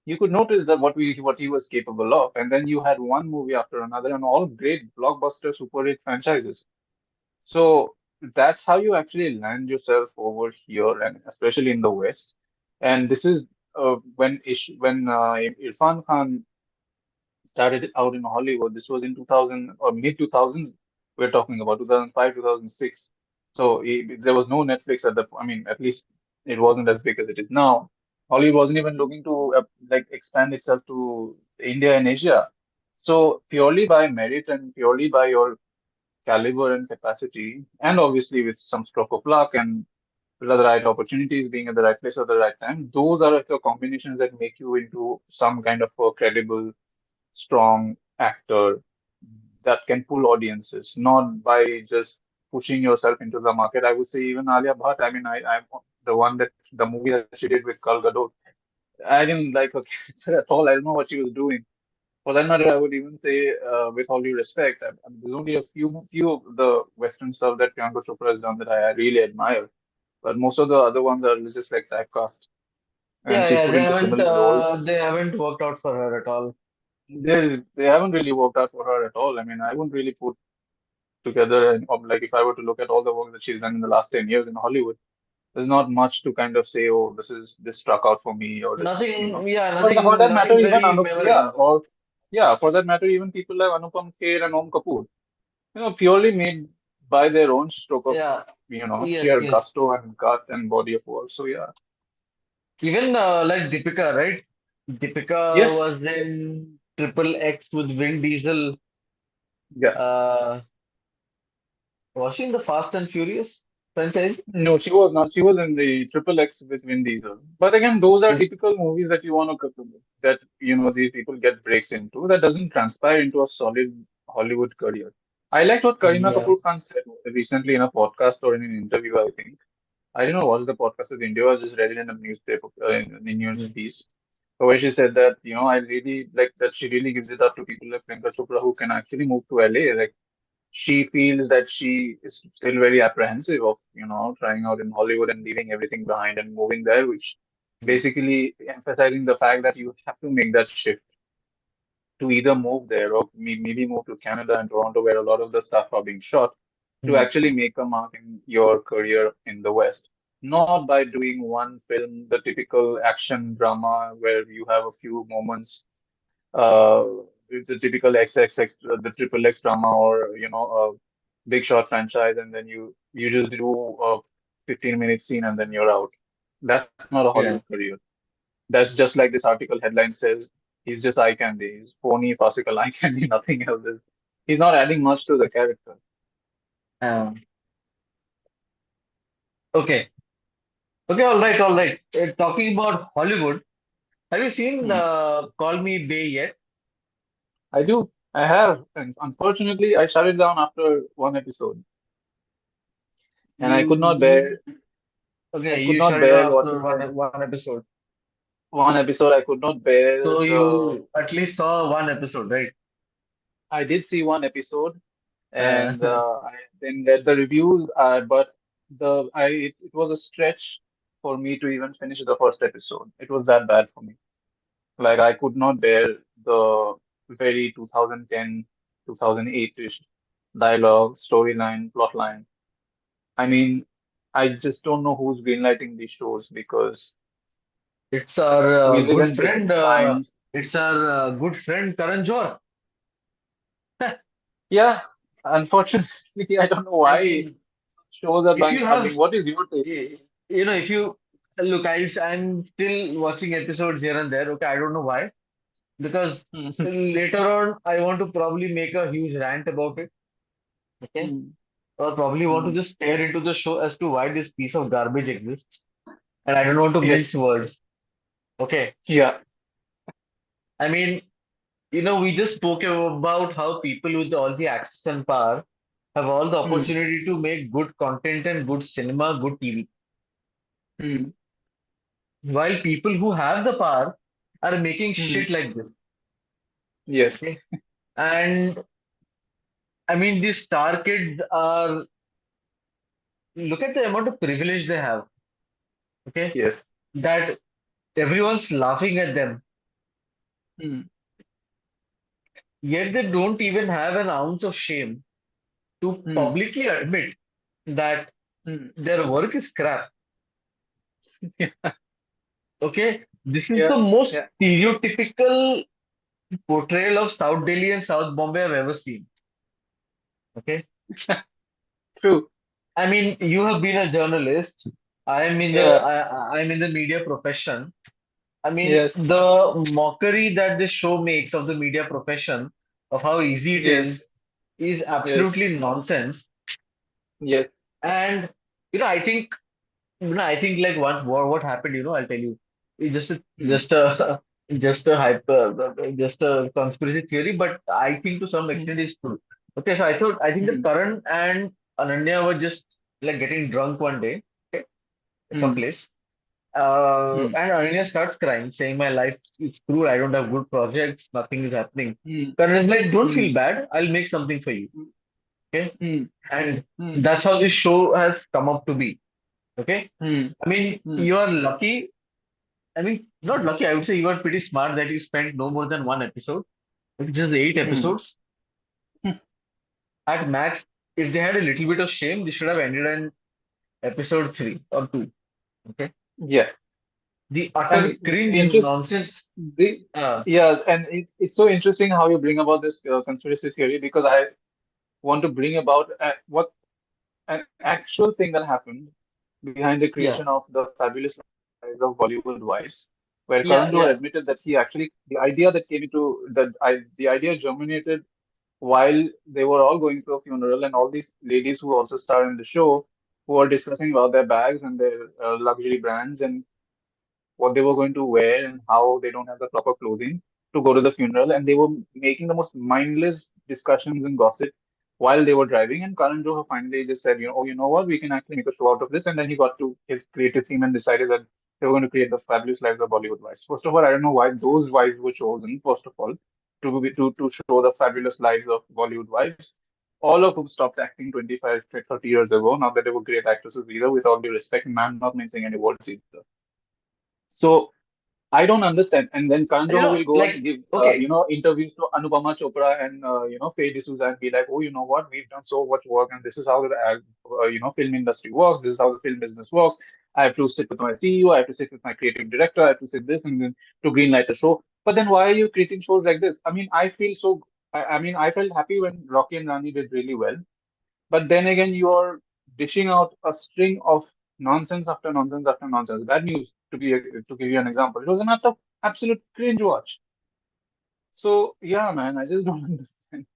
you could notice that what he was capable of. And then you had one movie after another, and all great blockbuster super hit franchises. So that's how you actually land yourself over here, and especially in the West. And this is when Irfan Khan started out in Hollywood. This was in 2000 or mid 2000s. We're talking about 2005, 2006. So there was no Netflix at the. I mean, at least it wasn't as big as it is now. Hollywood wasn't even looking to like expand itself to India and Asia. So purely by merit and purely by your caliber and capacity, and obviously with some stroke of luck and the right opportunities, being at the right place at the right time, those are the combinations that make you into some kind of a credible, strong actor that can pull audiences, not by just pushing yourself into the market. I would say even Alia Bhatt. I mean, I'm the movie that she did with Kal Gadot. I didn't like her character at all. I don't know what she was doing. For that matter, I would even say, with all due respect, there's only a few of the Western stuff that Priyanka Chopra has done that I really admire, but most of the other ones are just like typecast. and she's put into similar role. they haven't worked out for her at all. They haven't really worked out for her at all. I mean, I wouldn't really put together like if I were to look at all the work that she's done in the last 10 years in Hollywood, there's not much to kind of say, oh, this struck out for me or this, Nothing, yeah, For that matter, nothing even very Anup, yeah, memorable. or yeah, for that matter, even people like Anupam Kher and Om Kapoor, purely made by their own stroke of, Yeah, yes, sheer yes. gusto and gut and body of work. So yeah, Even like Deepika, right? Deepika yes, was in Triple X with Vin Diesel. yeah. Uh, was she in the Fast and Furious franchise? No, she was not. She was in the Triple X with Vin Diesel. But again, those are typical movies that you want to that these people get breaks into. That doesn't transpire into a solid Hollywood career. I liked what Kareena Yeah. Kapoor Khan said recently in a podcast or in an interview. I think I didn't watch the podcast with India. I just read it in a newspaper in the news Mm. piece. Where she said that I really like that she really gives it up to people like Priyanka Chopra who can actually move to LA. Like she feels that she is still very apprehensive of trying out in Hollywood and leaving everything behind and moving there, which Mm. basically emphasizing the fact that you have to make that shift to either move there or maybe move to Canada and Toronto, where a lot of the stuff are being shot, to Mm. actually make a mark in your career in the West. Not by doing one film, the typical action drama where you have a few moments, uh, it's a typical XXX, the triple X drama, or a big shot franchise, and then you just do a 15-minute scene and then you're out. That's not a Hollywood Yeah. career. That's just like this article headline says. He's just eye candy. He's phony, farcical eye candy, nothing else. He's not adding much to the character. Um, okay. Okay. All right. All right. Talking about Hollywood, have you seen Hmm. Call Me Bay yet? I do. I have. And unfortunately, I shut it down after one episode. And You I okay? could You not shut it bear off after watching the one episode. one episode. I could not bear So the you at least saw one episode, right? I did see one episode Uh, and I then read the reviews, but it was a stretch for me to even finish the first episode. It was that bad for me. Like I could not bear the very 2010, 2008-ish dialogue, storyline, plotline. I mean, I just don't know who's greenlighting these shows because it's our we live good in friend. different times. It's our good friend Karan Johar. Yeah, unfortunately, I don't know I why mean, shows are if you are have, being. What is your take? if you look, I'm still watching episodes here and there. Okay, I don't know why. Because later on, I want to probably make a huge rant about it. Okay, Hmm. or probably want to Hmm. just stare into the show as to why this piece of garbage exists. And I don't want to mince Yes. words. Okay, Yeah. I mean, we just spoke about how people with all the access and power have all the Hmm. opportunity to make good content and good cinema, good TV. Hmm. While people who have the power are making Hmm. shit like this. Yes. Okay. And I mean, these star kids are, look at the amount of privilege they have. Okay. Yes. That everyone's laughing at them. Hmm. Yet they don't even have an ounce of shame to Hmm. publicly admit that Hmm. their work is crap. Yeah. Okay. This is Yeah. the most Yeah. stereotypical portrayal of South Delhi and South Bombay I've ever seen. Okay. True. I mean, you have been a journalist. Yeah. I'm in the media profession. I mean, Yes. the mockery that this show makes of the media profession, of how easy it Yes. is Yes. absolutely nonsense. Yes. And I think I think like what happened. I'll tell you. It's Hmm. just a just a conspiracy theory, but I think to some Hmm. extent it's true. Okay, so I think that Hmm. Karan and Ananya were just like getting drunk one day, okay, at some Hmm. place. Hmm. And Ananya starts crying, saying, "My life is cruel. I don't have good projects. Nothing is happening." Hmm. Karan is like, "Don't Hmm. feel bad. I'll make something for you." Okay, Hmm. and Hmm. that's how this show has come up to be. Okay, Hmm. I mean, Hmm. you are lucky I mean, not lucky. I would say you were pretty smart that you spent no more than one episode, just eight Hmm. episodes. At max, if they had a little bit of shame, they should have ended in episode three or two. Okay. Yeah. The utter And cringe interest nonsense. the Uh, yeah, and it's so interesting how you bring about this conspiracy theory because I want to bring about what an actual thing that happened behind the yeah, creation of the fabulous lives of Bollywood wives, where Karan Johar yeah, yeah. admitted that he actually the idea that came into the idea germinated while they were all going through a funeral, and all these ladies who also star in the show who are discussing about their bags and their luxury brands and what they were going to wear and how they don't have the proper clothing to go to the funeral, and they were making the most mindless discussions and gossip while they were driving. And Karan Johar finally just said, oh, you know what, we can actually make a show out of this. And then he got to his creative team and decided that they were going to create the fabulous lives of Bollywood wives. First of all, I don't know why those wives were chosen. First of all, to show the fabulous lives of Bollywood wives, all of whom stopped acting 25 to 30 years ago. Not that they were great actresses either, with all due respect, and I'm not mincing any words either. So I don't understand. And then Karan Johar will go and Like, give, okay, interviews to Anupama Chopra and, Faye D'Souza and be like, oh, you know what? We've done so much work, and this is how the, film industry works. This is how the film business works. I have to sit with my CEO. I have to sit with my creative director. I have to sit this and then to greenlight a show. But then why are you creating shows like this? I mean, I felt happy when Rocky and Rani did really well. But then again, you're dishing out a string of nonsense after nonsense after nonsense. Bad news, to give you an example. It was an absolute cringe watch. So yeah, man, I just don't understand.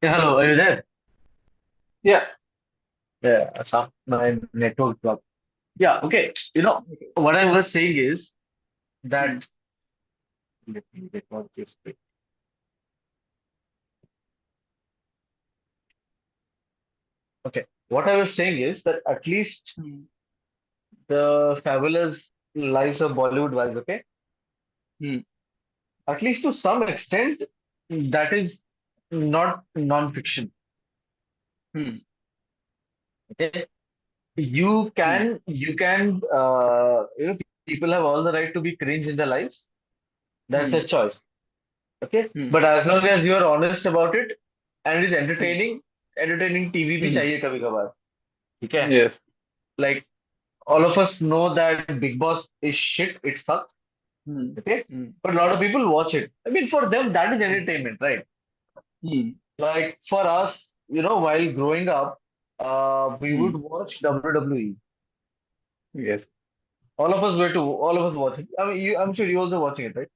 yeah, hello, are you there? Yeah. Yeah, my network dropped. Yeah, okay. Okay. What I was saying is Hmm. that let me get all this straight. Okay. What I was saying is that at least Hmm. the fabulous lives of Bollywood wives, okay? Hmm. At least to some extent, that is not non-fiction. Hmm. Okay. People have all the right to be cringe in their lives. That's Hmm. their choice. Okay. Hmm. But as long as you are honest about it and it is Hmm. entertaining TV भी Hmm. चाहिए कभी कभार. Okay. Yes. Like all of us know that Big Boss is shit. It sucks. Hmm. Okay. Hmm. But a lot of people watch it. I mean, for them, that is Hmm. entertainment, right? Hmm. Like for us, while growing up, we would Hmm. watch WWE. Yes. All of us watching. I mean, I'm sure you also watching it, right?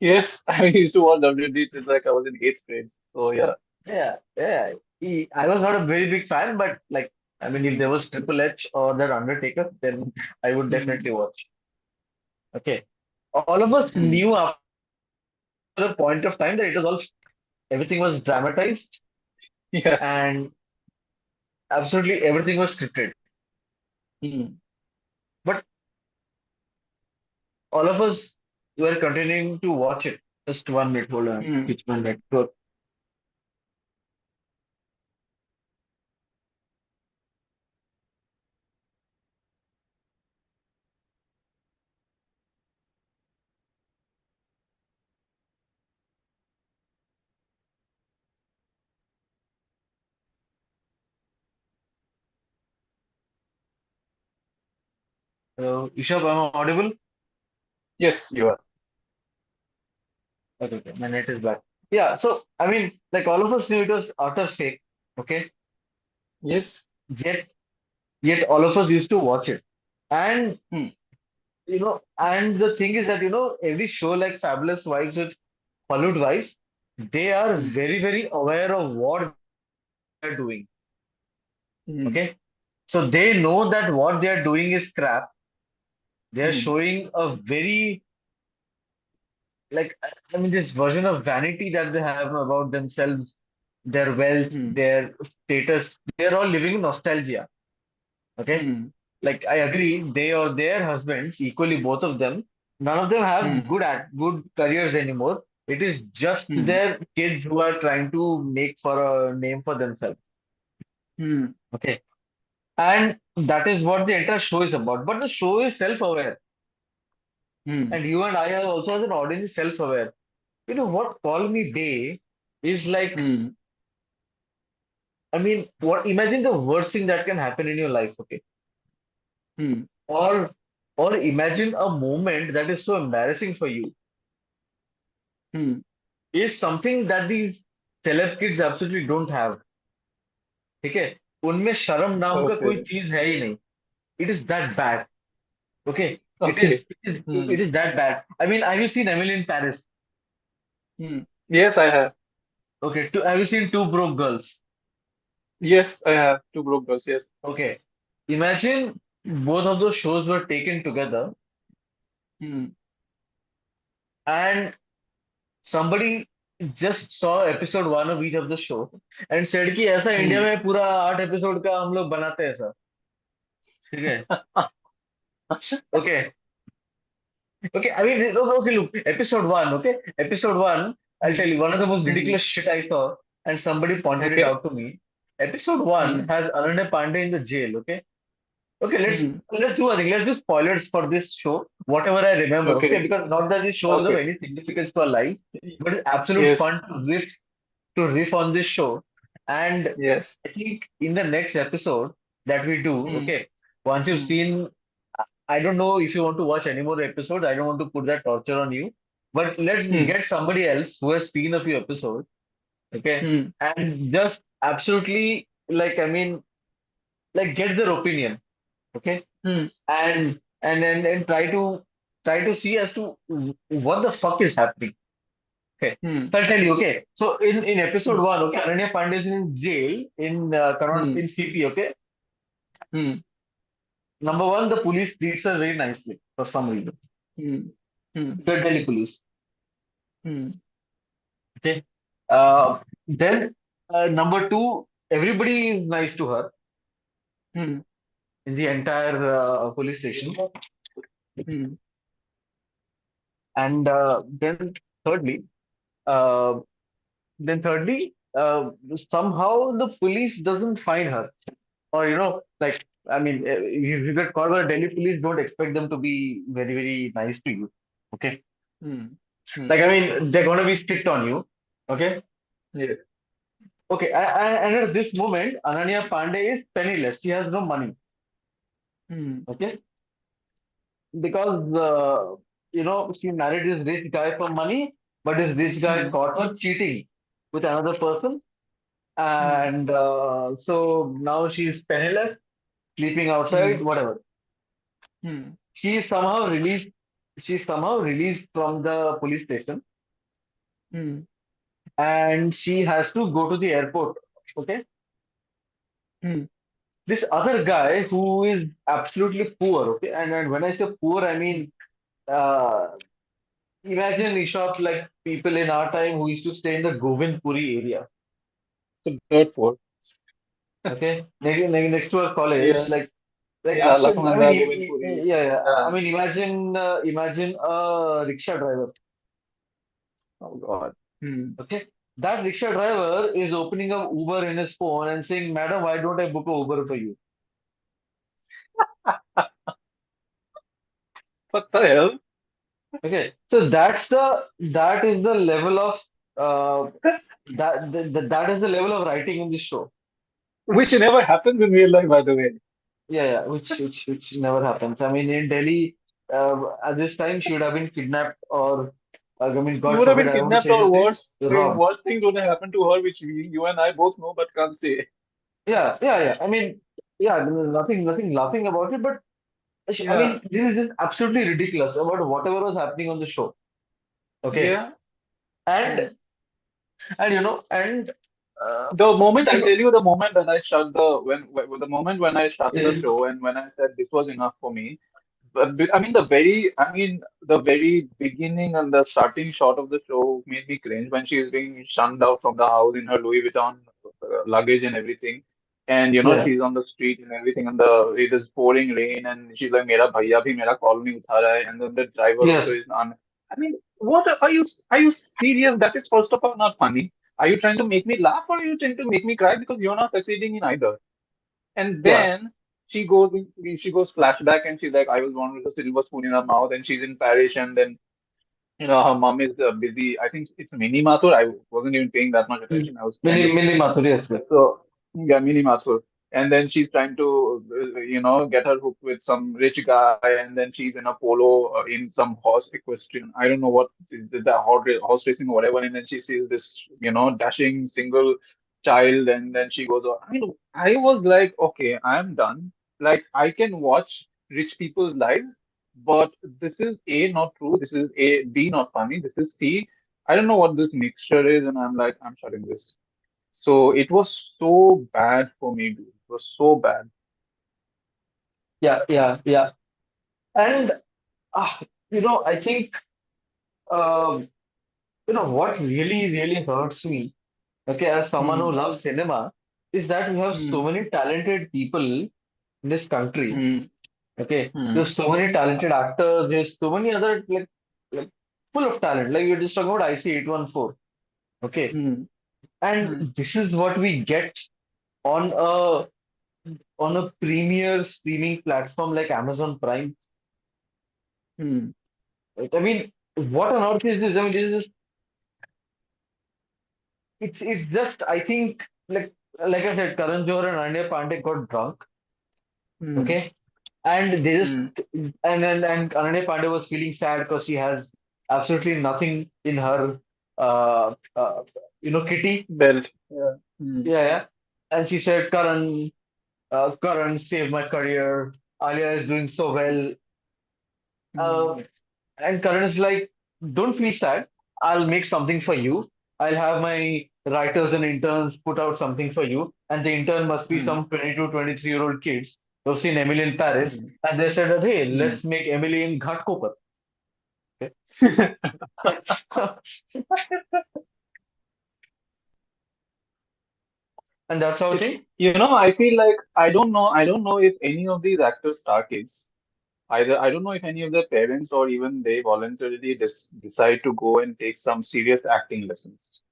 Yes. I used to watch WD since like I was in eighth grade. So yeah. Yeah, yeah. I was not a very big fan, but like, I mean, if there was Triple H or that Undertaker, then I would Hmm. definitely watch. Okay. All of us Hmm. knew after a point of time that everything was dramatized Yes. and absolutely everything was scripted. Hmm. But all of us were continuing to watch it. Just 1 minute, hold on. Hmm. Switch my network. Ishab, am I audible? Yes, you are. Okay, okay, my net is back. Yeah, so I mean, like all of us knew it was utter fake. Okay, Yes. yet yet all of us used to watch it. And Hmm. and the thing is that every show like Fabulous Wives with Hollywood Wives, they are Hmm. very very aware of what they're doing. Hmm. Okay, so they know that what they are doing is crap. They are Hmm. showing a very like I mean this version of vanity that they have about themselves, their wealth, Hmm. their status. They are all living in nostalgia. Okay, Hmm. like I agree, they or their husbands, equally both of them, none of them have Hmm. good careers anymore. It is just Hmm. their kids who are trying to make for a name for themselves. Hmm. Okay. And that is what the entire show is about. But the show is self-aware. Hmm. And you and I are also as an audience self-aware. You know what Call Me Bay is like, Hmm. I mean, what imagine the worst thing that can happen in your life, okay? Hmm. Or or imagine a moment that is so embarrassing for you Hmm. is something that these celeb kids absolutely don't have. ठीक है उनमें शर्म नाम का कोई Okay. चीज है ही नहीं it is that bad okay Okay. it Hmm. is that bad I mean have you seen Emily in Paris Hmm. Yes, I have. okay have you seen Two Broke Girls Yes, I have. Two broke girls. Yes. okay imagine both of those shows were taken together Hmm. and somebody just saw episode 1 of each of the show and said कि ऐसा India Hmm. में पूरा 8 episode का हम लोग बनाते हैं sir ठीक है okay Okay, I mean, okay, look, episode one, okay? Episode one, I'll Hmm. tell you, one of the most Hmm. ridiculous shit I saw, and somebody pointed it Okay. out to me. Episode one Hmm. has Ananya Pandey in the jail, okay? Okay, Hmm. let's do a thing. Let's do spoilers for this show, whatever I remember, okay? Okay. Because not that this show is of Okay. any significance to our life, but it's absolute Yes. fun to riff on this show. And Yes. I think in the next episode that we do, Hmm. okay, once you've Hmm. seen, I don't know if you want to watch any more episodes. I don't want to put that torture on you, but let's Hmm. get somebody else who has seen a few episodes, okay, Hmm. and just absolutely like I mean, like get their opinion, okay, Hmm. and try to see as to what the fuck is happening. Okay. Hmm. So I'll tell you, okay. So in episode Hmm. one, okay, Ananya Pandey is in jail in Hmm. in CP, okay. Hmm. Number one, the police treats her very nicely for some reason. Hmm. Hmm. The Delhi police, Hmm. okay. Then number two, everybody is nice to her Hmm. in the entire police station. Hmm. And thirdly, uh, then thirdly, somehow the police doesn't find her. Or like I mean, if you get caught by the Delhi police, don't expect them to be very nice to you. Okay, Hmm. Hmm. like I mean, they're gonna be strict on you. Okay, Yes. okay, and at this moment, Ananya Pandey is penniless. She has no money. Hmm. Okay, because she married this rich guy for money, but this rich guy Hmm. caught her cheating with another person, Hmm. and so now she's penniless, sleeping Hmm. outside, whatever. Hmm. She is somehow released. She's somehow released from the police station, Hmm. and she has to go to the airport. Okay, Hmm. this other guy who is absolutely poor. Okay, and when I say poor, I mean uh, imagine Aesop like people in our time who used to stay in the Govindpuri area. The dirt poor. Okay, next to our college, Yeah. like Yeah. absolutely. I mean, Laknanda, Govindpuri. yeah, yeah. I Yeah. mean, imagine a rickshaw driver. Oh God. Hmm. Okay, that rickshaw driver is opening up Uber in his phone and saying, "Madam, why don't I book a Uber for you?" What the hell? Okay, so that is the level of uh, that is the level of writing in this show. Which never happens in real life, by the way. Yeah, yeah, which never happens. I mean, in Delhi, at this time, she would have been kidnapped or, I mean, She God would have forbid, been I don't want to kidnapped, say or anything, robbed. worst things would have happened to her, which you and I both know but can't say. Yeah, yeah, yeah. I mean, yeah, there's nothing laughing about it, but I Yeah. mean, this is just absolutely ridiculous about whatever was happening on the show. Okay, Yeah. and Hmm. and The moment I'll she, tell you, the moment when I start the moment when I started the yeah, show and when I said this was enough for me. I mean, the very beginning and the starting shot of the show made me cringe when she is being shunned out from the house in her Louis Vuitton luggage and everything. And yeah, she's on the street and everything, and it is pouring rain, and she's like, "Mera bhaiya bhi mera call nahi utha raha hai," and then the driver also yes, is I mean, what are you serious? That is first of all not funny. are you trying to make me laugh or are you trying to make me cry because you're not succeeding in either? And Yeah. then she goes flashback and she's like, I was born with a silver spoon in her mouth, and she's in Paris, and then her mom is busy. I think it's Mini Mathur. I wasn't even paying that much Mm. attention. I was kind Mini of Mini Mathuri, yes, yes. so yeah, Mini Mathur. And then she's trying to, get her hooked with some rich guy, and then she's in a polo in some horse equestrian. I don't know what is it, the horse racing or whatever. And then she sees this, dashing single child, and then she goes, I mean, I was like, okay, I'm done. Like, I can watch rich people's lives, but this is A, not true. This is B, not funny. This is C. I don't know what this mixture is, and I'm like, I'm shutting this. So it was so bad for me, dude. It was so bad. Yeah, yeah, yeah. And ah, I think um, what really, really hurts me, okay, as someone who Hmm, loves cinema, is that we have so hmm, many talented people in this country. hmm, Okay, hmm, there's so many talented actors. There's so many other like full of talent. Like you're just talking about IC814. Okay, hmm, and hmm, this is what we get on a premier streaming platform like Amazon Prime. hmm, Right? I mean, what on earth is this? I mean, this is it's just I think like I said, Karan Johar and Ananya Pandey got drunk. hmm, Okay, and they just hmm. and Ananya Pandey was feeling sad because she has absolutely nothing in her uh, uh kitty. Belt. Yeah. Hmm, Yeah, yeah. And she said, Karan saved my career. Alia is doing so well. hmm, Uh, and Karan is like, don't feel sad. I'll make something for you. I'll have my writers and interns put out something for you. And the intern must be hmm, some 22, 23-year-old kids who've seen Emily in Paris. hmm, And they said that, hey, hmm. let's make Emily in Ghatkopar. Okay? And that's how it It's, is. I feel like I don't know if any of these actors star kids, either I don't know if any of their parents or even they voluntarily decide to go and take some serious acting lessons.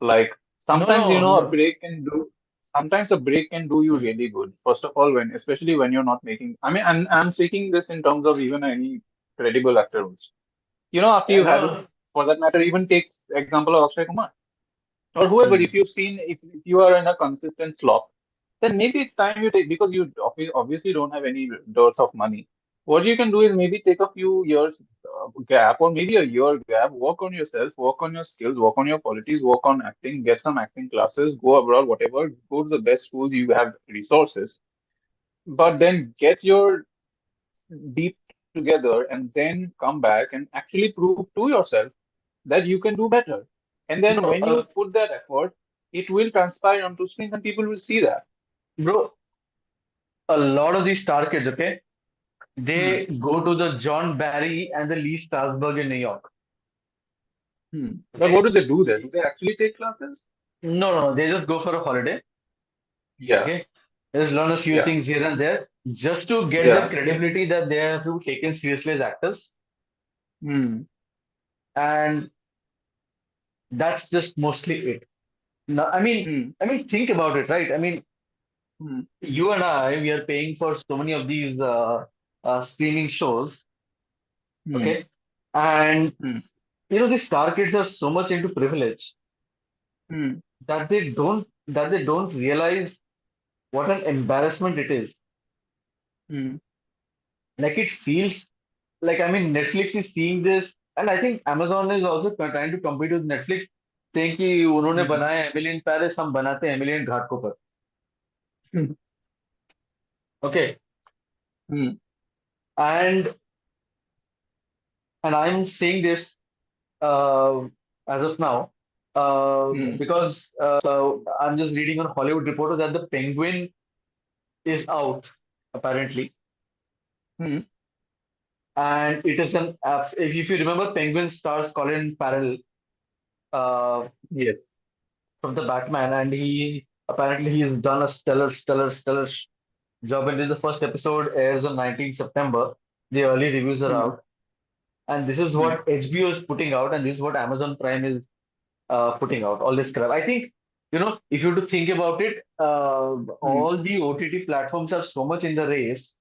Like No, sometimes, no, no. sometimes a break can do you really good. First of all, especially when you're not making, I mean, I'm speaking this in terms of even any credible actor roles. After Yeah, you have, no. for that matter, even take example of Akshay Kumar or whoever, Hmm. if you've seen, if you are in a consistent flop, then maybe it's time you take, because you obviously don't have any dearth of money. What you can do is maybe take a few years gap, or maybe a year gap, work on yourself, work on your skills, work on your qualities, work on acting, get some acting classes, go abroad, whatever, go to the best schools, you have resources, but then get your deep together and then come back and actually prove to yourself that you can do better. And then Bro, when you put that effort, it will transpire onto screens and people will see that. bro, a lot of these star kids, okay, Hmm. they go to the John Barry and the Lee Strasberg in New York. Hmm. But what Okay. do they do there? Do they actually take classes? No, no, no. They just go for a holiday. Yeah. Okay. They just learn a few Yeah. things here and there just to get the Yeah. credibility that they have to be taken seriously as actors. Hmm. And that's just mostly it. No, Hmm. think about it, right? I mean, Hmm. you and I, we are paying for so many of these streaming shows. Hmm. Okay. And, Hmm. these star kids are so much into privilege Hmm. that they don't realize what an embarrassment it is. Hmm. Like it feels like Netflix is seeing this, and I think Amazon is also trying to compete with Netflix, saying कि उन्होंने Hmm. बनाया Emily in Paris हम बनाते हैं Emily in Ghatkopar. Hmm. Okay, Hmm. and I'm saying this uh, as of now Hmm. because I'm just reading on Hollywood Reporter that the Penguin is out apparently, Hmm. and it is an if you remember, Penguin stars Colin Farrell uh, Yes. from the Batman, and he apparently he's done a stellar job. And this is the first episode airs on 19th September. The early reviews are Hmm. out, and this is Hmm. what HBO is putting out, and this is what Amazon Prime is. putting out all this crap. I think, if you to think about it, Hmm. all the OTT platforms are so much in the race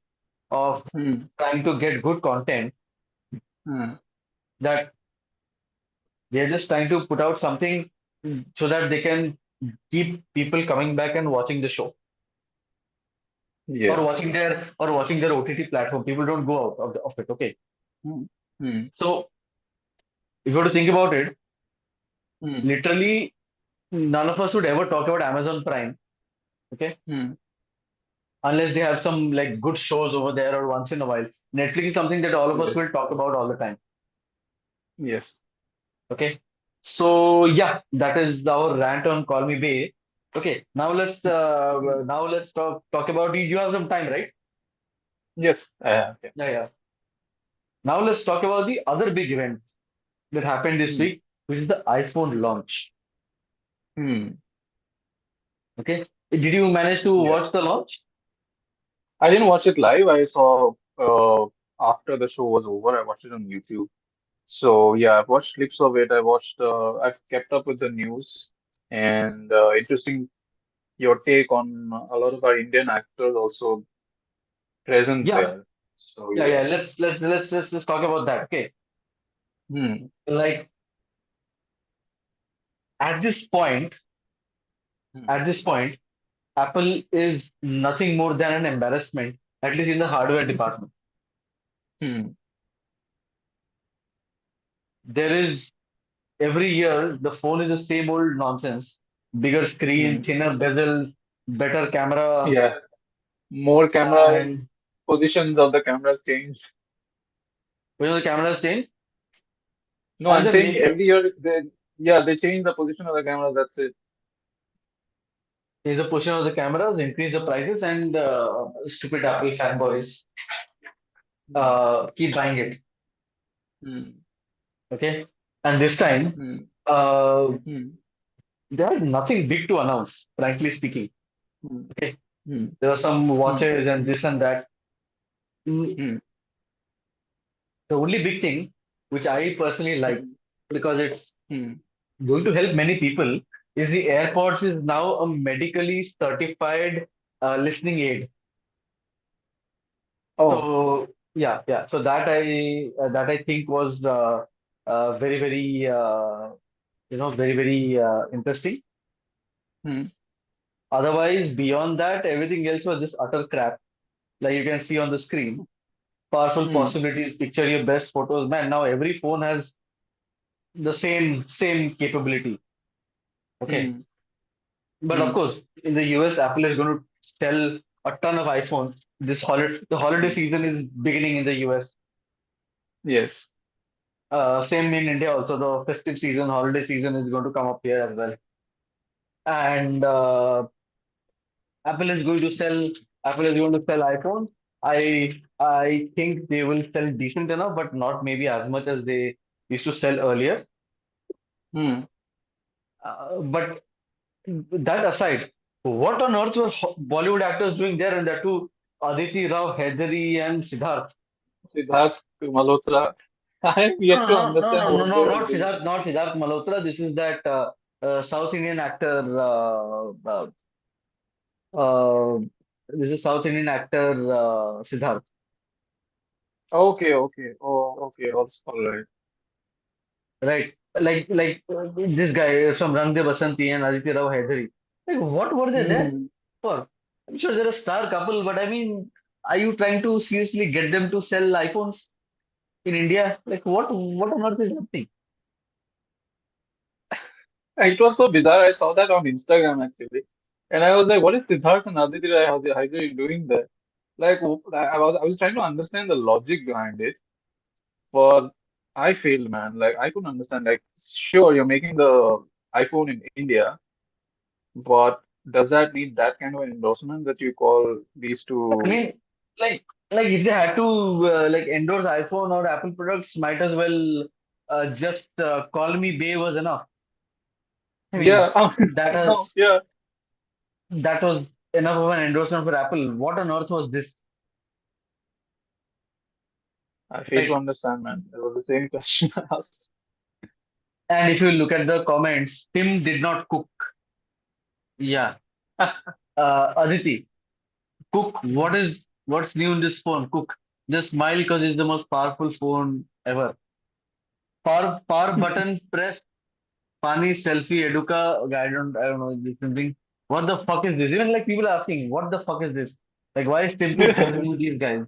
of Hmm. trying to get good content Hmm. that they're just trying to put out something so that they can keep people coming back and watching the show Yeah. or watching their OTT platform. People don't go out of it. Okay, Hmm. Hmm. so if you were to think about it, Hmm. literally none of us would ever talk about Amazon Prime. Okay, Hmm. unless they have some like good shows over there or once in a while. Netflix is something that all of us Yes. will talk about all the time. Yes. Okay. So yeah, that is our rant on Call Me Bay. Okay, Hmm. now let's talk about you. You have some time, right? Yes. I have. Yeah. Yeah, yeah. Now let's talk about the other big event that happened this Hmm. week, which is the iPhone launch. Hmm. Okay. Did you manage to Yeah. watch the launch? I didn't watch it live. I saw after the show was over. I watched it on YouTube. So yeah, I've watched clips of it. I've kept up with the news, and interesting your take on a lot of our Indian actors also present Yeah, there. So yeah, yeah. yeah. Let's talk about that. Okay. Hmm. Like at this point, Hmm. at this point, Apple is nothing more than an embarrassment, at least in the hardware department. Hmm. There is every year the phone is the same old nonsense. Bigger screen, Hmm. thinner bezel, better camera, Yeah. More cameras, and positions of the cameras change. the cameras change No, and I'm the saying make every year they change the position of the camera. That's it. is the position of the cameras, increase the prices, and stupid Apple fanboys Hmm. keep buying it. Hmm. Okay, and this time Hmm. uh, Hmm. they had nothing big to announce, frankly speaking. Hmm. Okay, Hmm. there were some Hmm. watches and this and that. Mm, Hmm. The only big thing, which I personally like, Hmm. because it's Hmm. going to help many people, is the AirPods is now a medically certified listening aid. Oh. So yeah, yeah. So that I think was very very very very interesting. Hmm. Otherwise, beyond that, everything else was just utter crap. Like you can see on the screen, powerful Hmm. possibilities, picture your best photos. Man, now every phone has the same capability. Okay, Hmm. but of Hmm. course, in the US, Apple is going to sell a ton of iPhones. The holiday Hmm. season is beginning in the US. Yes. Same in India also. The festive season, holiday season is going to come up here as well. And Apple is going to sell. Apple is going to sell iPhones. I think they will sell decent enough, but not maybe as much as they used to sell earlier. Hmm. But that aside, what on earth were Bollywood actors doing there? And that too, Aditi Rao, Hedari, and Siddharth. Siddharth Malhotra. I have yet to understand what they were doing. Not Siddharth Malhotra. This is that South Indian actor. Uh, this is South Indian actor Siddharth, Okay. Okay. Oh. Okay. Also, all right. right? This guy from Rang De Basanti and Aditi Rao Hedari. Like, what were they there Hmm. for? I'm sure they're a star couple, but I mean, are you trying to seriously get them to sell iPhones in India? Like, what on earth is happening? It was so bizarre. I saw that on Instagram actually, and I was like, "What is Siddharth and Aditi Rai? How are you doing there?" Like, I was trying to understand the logic behind it. For I failed, man. Like, I couldn't understand. Like, sure, you're making the iPhone in India, but does that need that kind of an endorsement that you call these I two? mean, like, if they had to endorse iPhone or Apple products, might as well just call me Bay was enough. I mean, Yeah, that I know. has Yeah, that was enough of an endorsement for Apple. What on earth was this? I fail to Like, understand, man. That was the same question I asked. And if you look at the comments, Tim did not cook. Yeah. Aditi, cook. Mhm. What's new in this phone? Cook. Just smile because it's the most powerful phone ever. Power button press. Pani selfie educa. I don't know this something. What the fuck is this? Even like people are asking, what the fuck is this? Like why is Tim Cook posting with these guys?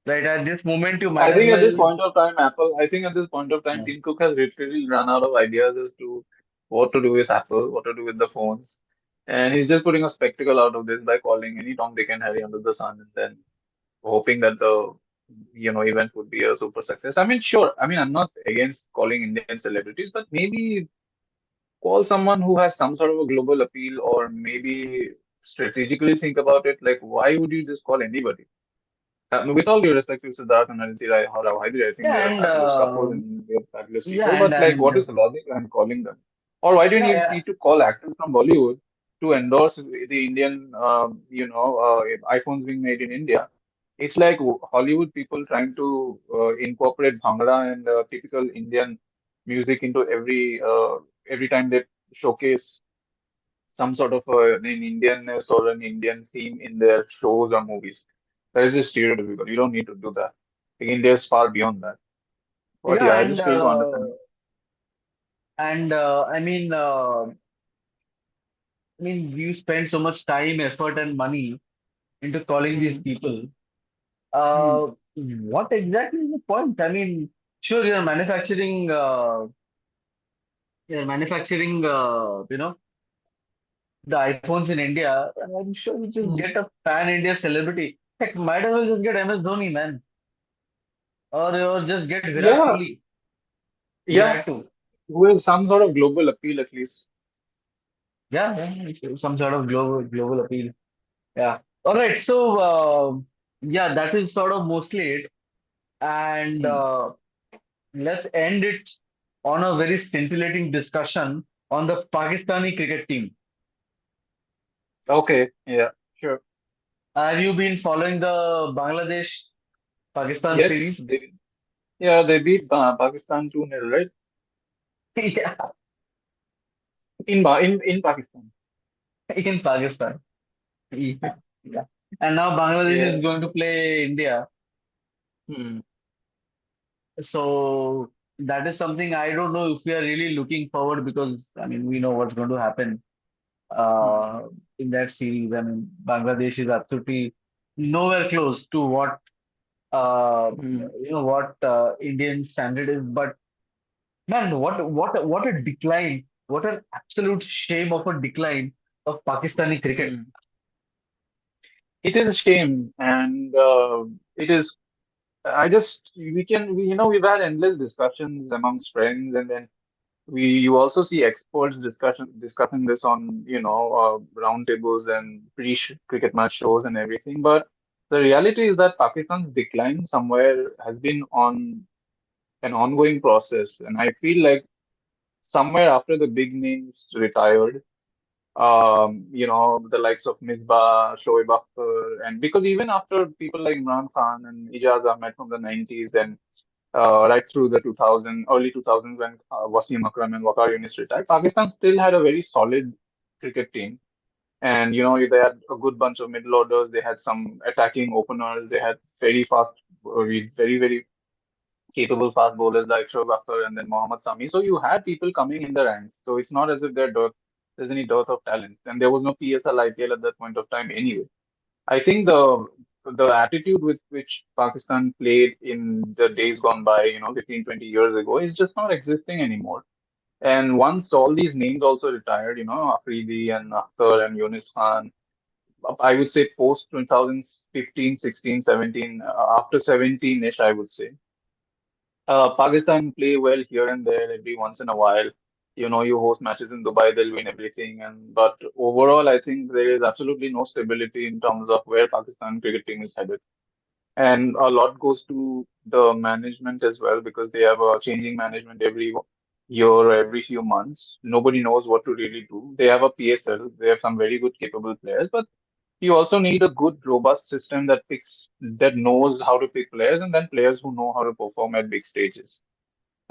Right at this moment, you might I as think at this well. point of time, I think at this point of time, Yeah. Tim Cook has literally run out of ideas as to what to do with Apple, what to do with the phones. And he's just putting a spectacle out of this by calling any Tom, Dick, and Harry under the sun and then hoping that the event would be a super success. I mean, sure. I mean, I'm not against calling Indian celebrities, but maybe call someone who has some sort of a global appeal, or maybe strategically think about it. Like, why would you just call anybody? With all due respect to Siddharth and Aditi Rai, I think Yeah, they're a and fabulous couple and they're fabulous yeah, people. But like, what is the logic behind calling them? Or why do you yeah, need to call actors from Bollywood to endorse the Indian, iPhones being made in India? It's like Hollywood people trying to incorporate Bhangra and typical Indian music into every time they showcase some sort of an Indianness or an Indian theme in their shows or movies. That is just stereotypical. You don't need to do that. Like, India is far beyond that. But yeah, yeah, I just fail to understand. and I mean, you spend so much time, effort, and money into calling these Hmm. people. Hmm. What exactly is the point? I mean, sure, you're manufacturing, the iPhones in India. I'm sure you just Hmm. get a pan-India celebrity. Heck, might as well just get MS Dhoni, man, or just get Virat Yeah, Kohli. yeah, That too. with some sort of global appeal at least. Yeah, yeah, it's some sort of global appeal. Yeah. All right. So, yeah, that is sort of mostly it. And Hmm. let's end it on a very scintillating discussion on the Pakistani cricket team. Okay, yeah, sure. Have you been following the Bangladesh Pakistan Yes, series? they beat Pakistan 2-0, right? Yeah, In Pakistan. in Pakistan. Yeah. And now Bangladesh is Yeah. going to play India. Hmm. So that is something I don't know if we are really looking forward because I mean we know what's going to happen Hmm. uh, in that series. I mean Bangladesh is absolutely nowhere close to what uh, Hmm. Indian standard is. But man, what a decline! What an absolute shame of a decline of Pakistani cricket. Hmm. It is a shame, and it is. I just we've had endless discussions amongst friends, and then you also see experts discussing this on roundtables and pre-cricket match shows and everything. But the reality is that Pakistan's decline somewhere has been on an ongoing process, and I feel like somewhere after the big names retired, the likes of Misbah, Shoaib Akhtar, and because even after people like Imran Khan and Ijaz Ahmed from the 90s and right through the early 2000s when Wasim Akram and Waqar Yunis retired, Pakistan still had a very solid cricket team. And, they had a good bunch of middle orders. They had some attacking openers. They had very fast, very, very capable fast bowlers like Shoaib Akhtar and then Mohammad Sami. So you had people coming in the ranks. So it's not as if there's any dearth of talent. And there was no PSL IPL at that point of time anyway. I think the attitude with which Pakistan played in the days gone by, 15, 20 years ago, is just not existing anymore. And once all these names also retired, Afridi and Akhtar and Yunus Khan, I would say post 2015, 16, 17, after 17-ish, I would say. Pakistan play well here and there every once in a while. You host matches in Dubai, they'll win everything. And but overall, I think there is absolutely no stability in terms of where Pakistan cricket team is headed. And a lot goes to the management as well because they have a changing management every year or every few months. Nobody knows what to really do. They have a PSL. They have some very good capable players, but you also need a good, robust system that knows how to pick players and then players who know how to perform at big stages.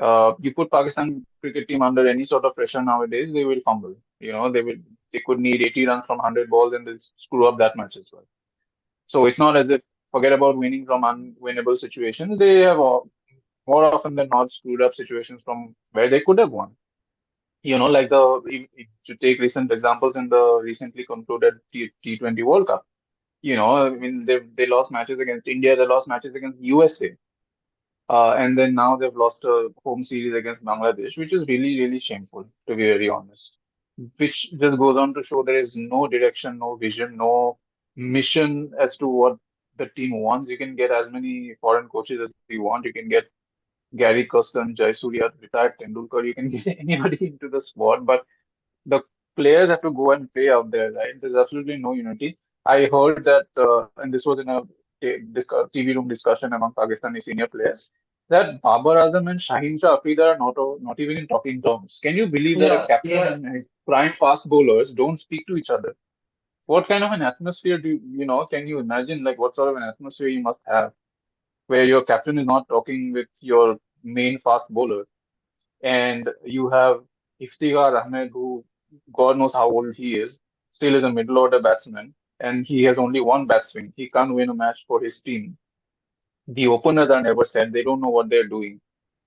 You put Pakistan cricket team under any sort of pressure nowadays, they will fumble. They could need 80 runs from 100 balls and they'll screw up that much as well. So it's not as if forget about winning from unwinnable situations. They have more often than not screwed up situations from where they could have won. Like to take recent examples in the recently concluded T20 World Cup. I mean, they lost matches against India, they lost matches against USA, and then now they've lost a home series against Bangladesh, which is really, really shameful, to be very honest. Which just goes on to show there is no direction, no vision, no mission as to what the team wants. You can get as many foreign coaches as you want. You can get Gary Custon, Jayasuriya, retired Tendulkar. You can get anybody into the squad, but the players have to go and play out there, right? There's absolutely no unity. I heard that, and this was in a TV room discussion among Pakistani senior players, that Babar Azam and Shaheen Shah Afridi are not even in talking terms. Can you believe that a Yeah, captain yeah, and his prime fast bowlers don't speak to each other? What kind of an atmosphere can you imagine? Like, what sort of an atmosphere you must have where your captain is not talking with your main fast bowler? And you have Iftikhar Ahmed, who God knows how old he is, still is a middle order batsman, and he has only one bat swing. He can't win a match for his team. The openers are never set; they don't know what they're doing.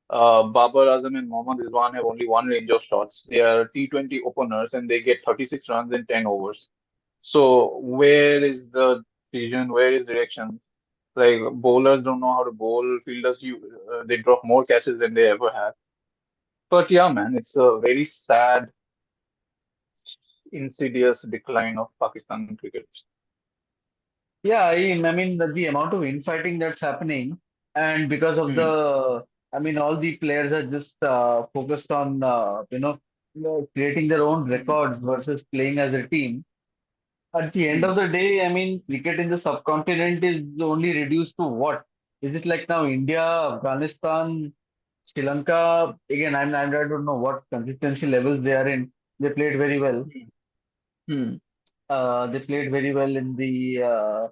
Babar Azam and Mohammad Rizwan have only one range of shots. They are T20 openers, and they get 36 runs in 10 overs. So where is the vision? Where is direction? Like bowlers don't know how to bowl. Fielders, they drop more catches than they ever have. But yeah, man, it's a very sad, insidious decline of Pakistan cricket. yeah. I mean, the amount of infighting that's happening, and because of Hmm. I mean, all the players are just focused on, creating their own Hmm. records versus playing as a team. At the end of Hmm. the day, I mean, cricket in the subcontinent is only reduced to what? Is it like now India, Afghanistan, Sri Lanka? Again, I don't know what consistency levels they are in. They played very well. Hmm. They played very well in the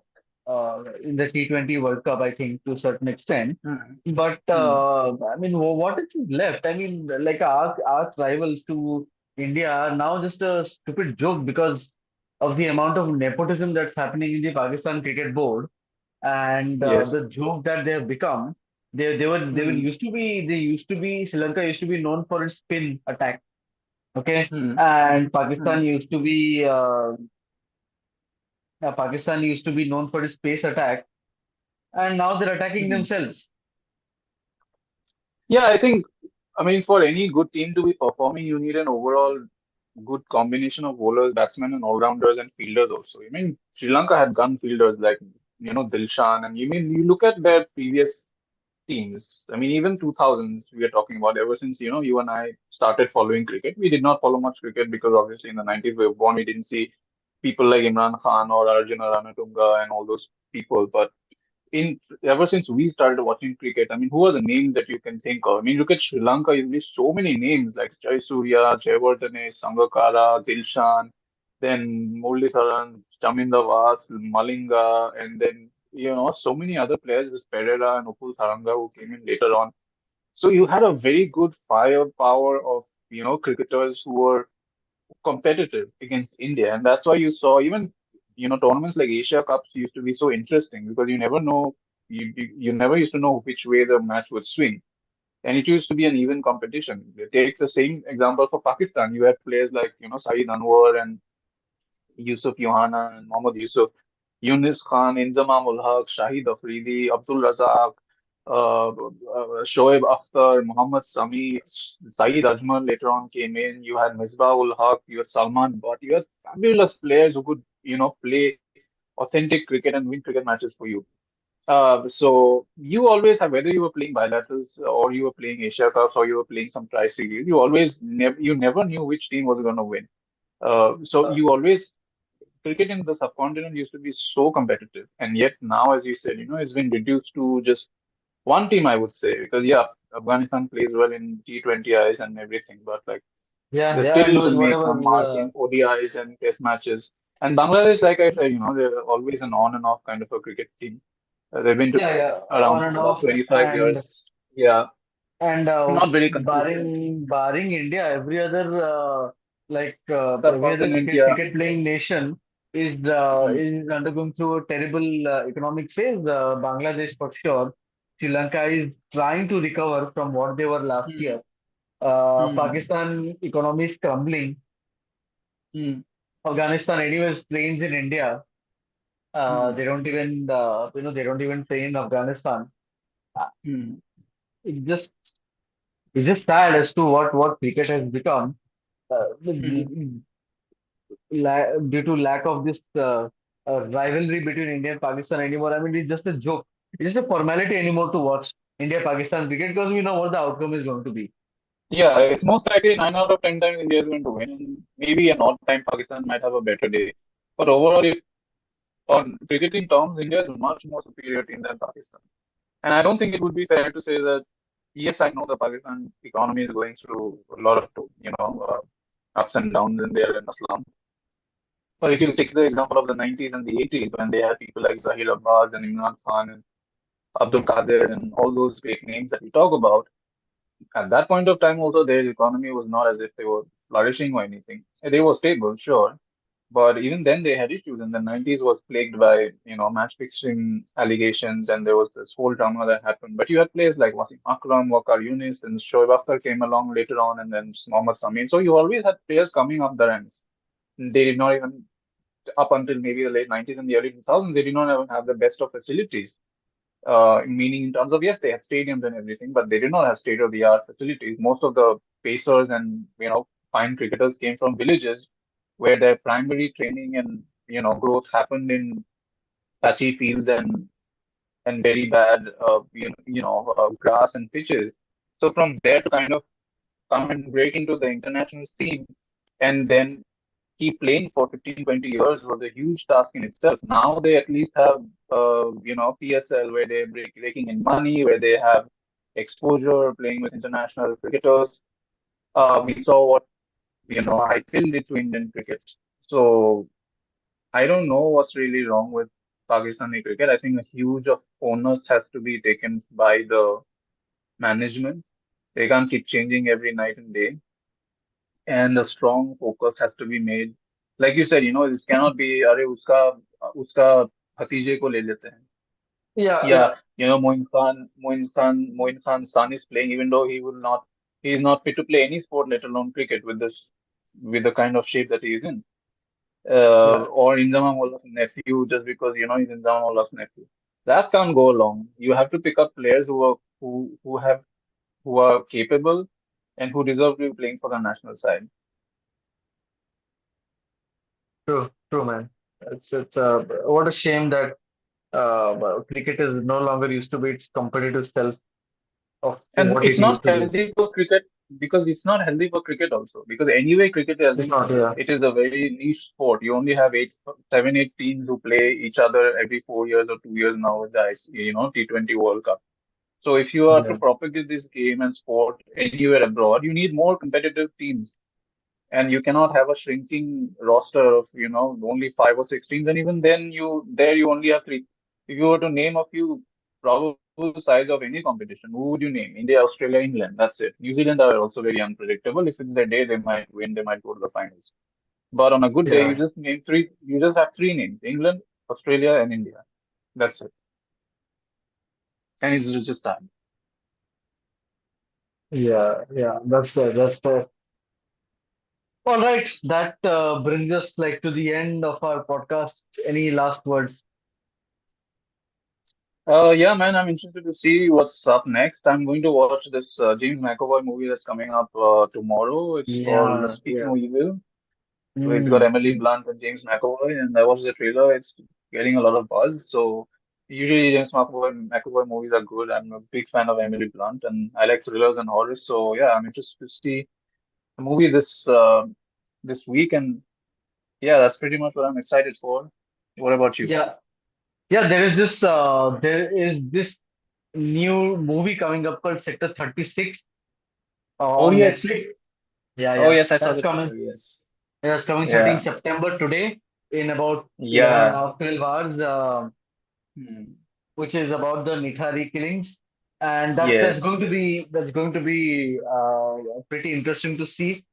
T20 World Cup, I think, to a certain extent. Hmm. But Hmm. I mean, what is left? I mean, like our rivals to India are now just a stupid joke because of the amount of nepotism that's happening in the Pakistan Cricket Board and Yes. the joke that they have become. They Hmm. used to be Sri Lanka used to be known for its spin attack. Okay, Hmm. and Hmm. Pakistan used to be known for its space attack, and now they're attacking Hmm. themselves. Yeah, I mean, for any good team to be performing, you need an overall good combination of bowlers, batsmen, and all-rounders and fielders also. I mean, Sri Lanka had gun fielders like, Dilshan, and you look at their previous teams. I mean, even 2000s, we are talking about ever since, you and I started following cricket. We did not follow much cricket because obviously in the 90s we were born, we didn't see people like Imran Khan or Arjuna Ranatunga and all those people. But in ever since we started watching cricket, I mean, who are the names that you can think of? I mean, look at Sri Lanka, you list so many names like Jayasuriya, Jayawardene, Sangakkara, Dilshan, then Muralitharan, Chaminda Vas, Malinga, and then, so many other players, this Pereira and Upul Tharanga who came in later on. So you had a very good firepower of, cricketers who were competitive against India, and that's why you saw even tournaments like Asia Cups used to be so interesting because you never used to know which way the match would swing, and it used to be an even competition. Take the same example for Pakistan. You had players like Saeed Anwar and Yusuf Yohana and Mohammad Yusuf, Yunus Khan, Inzamam ul Haq, Shahid Afridi, Abdul Razak, Shoaib Akhtar, Muhammad Sami, Saeed Ajmal later on came in. You had Misbah ul Haq, you had Salman Butt, you had fabulous players who could, play authentic cricket and win cricket matches for you. So you always have, whether you were playing bilaterals or you were playing Asia Cups or you were playing some tri-series, you never knew which team was going to win. So Uh, you always cricket in the subcontinent used to be so competitive, and yet now, as you said, it's been reduced to just one team, I would say, because yeah, Afghanistan plays well in T20Is and everything, but like yeah, they yeah, and still those make whatever. some mark in ODIs and Test matches. And Bangladesh, like I said, they're always an on and off kind of a cricket team. They've been Yeah, yeah, around on for and about off, 25 and years. Yeah. And Not very consistent. barring India, every other Subcontinent, yeah. cricket playing nation Hmm. is undergoing through a terrible economic phase. Bangladesh for sure. Sri Lanka is trying to recover from what they were last Hmm. year. Hmm. Pakistan economy is crumbling. Hmm. Afghanistan, anyways, planes in India. Hmm. They don't even they don't even play in Afghanistan. Uh, Hmm. it just it's just sad as to what cricket has become. Hmm. Due to lack of this rivalry between India and Pakistan anymore. I mean, it's just a joke. It's just a formality anymore to watch India Pakistan cricket because we know what the outcome is going to be. Yeah, it's most likely 9 out of 10 times India is going to win, and maybe an odd time Pakistan might have a better day. But overall, if on cricketing terms, India is much more superior team than Pakistan. And I don't think it would be fair to say that, yes, I know the Pakistan economy is going through a lot of, ups and downs and they're in a slump. But if you take the example of the 90s and the 80s, when they had people like Zahir Abbas and Imran Khan and Abdul Qadir and all those great names that we talk about, at that point of time also their economy was not as if they were flourishing or anything. They were stable, sure, but even then, they had issues. And the 90s was plagued by, match fixing allegations, and there was this whole drama that happened. But you had players like Wasim Akram, Waqar Yunis, and Shoaib Akhtar came along later on, and then Mohammad Samin. So you always had players coming up the ranks. They did not even, up until maybe the late 90s and the early 2000s, they did not even have the best of facilities. Meaning in terms of, yes, they had stadiums and everything, but they did not have state-of-the-art facilities. Most of the pacers and, fine cricketers came from villages where their primary training and, growth happened in patchy fields and very bad, grass and pitches. So from there to kind of come and break into the international scene and then keep playing for 15, 20 years was a huge task in itself. Now they at least have, PSL where they're raking in money, where they have exposure playing with international cricketers. We saw what, IPL did to Indian cricket. So I don't know what's really wrong with Pakistani cricket. I think a huge of onus has to be taken by the management. They can't keep changing every night and day, and a strong focus has to be made. Like you said, this cannot be, अरे उसका भतीजे को ले लेते हैं. Yeah, Yeah, yeah, Moin Khan's son is playing, even though he is not fit to play any sport, let alone cricket, with the kind of shape that he is in. yeah, Or Inzamam Ullah's nephew, just because he's Inzamam Ullah's nephew. That can't go along. You have to pick up players who are capable and who deserve to be playing for the national side. true, man. It's what a shame that cricket is no longer used to be its competitive self of And what it's it not used to be. healthy for cricket because it's not healthy for cricket also. Because anyway, cricket It's isn't, not, yeah, it is a very niche sport. You only have seven, eight teams who play each other every 4 years or 2 years now with the T20 World Cup. So if you are to yeah, propagate this game and sport anywhere abroad, you need more competitive teams, and you cannot have a shrinking roster of only 5 or 6 teams, and even then you only have three. If you were to name a few probable sides of any competition, who would you name? India, Australia, England, that's it. New Zealand are also very unpredictable. If it's their day, they might win, they might go to the finals. But on a good day, yeah, you just have three names: England, Australia, and India. That's it. And it's just time. yeah. That's all right. That brings us like to the end of our podcast. Any last words? Yeah, man, I'm interested to see what's up next. I'm going to watch this James McAvoy movie that's coming up tomorrow. It's called Yeah, Speak yeah. No Evil. So it's got Mm, Emily Blunt and James McAvoy, and I watched the trailer. It's getting a lot of buzz. So usually McAvoy movies are good. I'm a big fan of Emily Blunt, and I like thrillers and horrors. So yeah, I'm interested to see the movie this week, and yeah, that's pretty much what I'm excited for. What about you? yeah, yeah. There is this new movie coming up called Sector 36 Oh on Netflix. yes, Yeah, oh yeah. yes, I saw That's the coming. trailer. Yes, Yeah, it's coming 13th yeah, September today in about 11 and a yeah. half, 12 hours, Hmm. which is about the Nithari killings. and that's Yes. going to be pretty interesting to see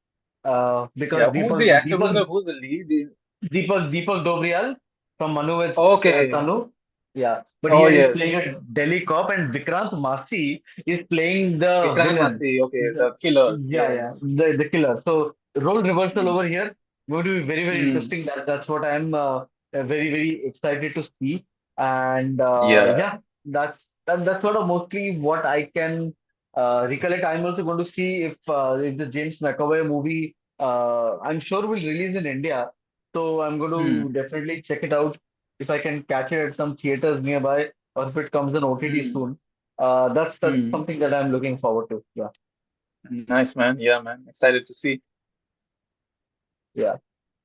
because Yeah. Who's the actor? Deepak Who's the lead? Deepak Dobriyal from Manu's Okay. Tanu. Yeah, but Oh here he's playing yes. a Delhi cop, and Vikrant Massey is playing the Vikrant villain. Massey. Okay, The- the killer. yeah, yeah, Yes. the killer. So role reversal Mm. over here going to be very very Mm. interesting. That's what I'm very very excited to see. And Yeah. yeah, that's sort of mostly what I can recollect. I'm also going to see if the James McAvoy movie I'm sure will release in India. So I'm going Mm. to definitely check it out if I can catch it at some theaters nearby or if it comes on OTT Mm. soon. That's Mm. something that I'm looking forward to. Yeah, Nice man. Yeah, man. Excited to see. yeah.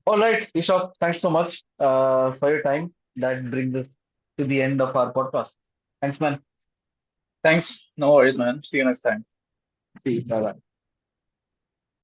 All right, Ishok, thanks so much for your time. That brings us to the end of our podcast. Thanks, man. Thanks. No worries, man. See you next time. See you. Bye bye.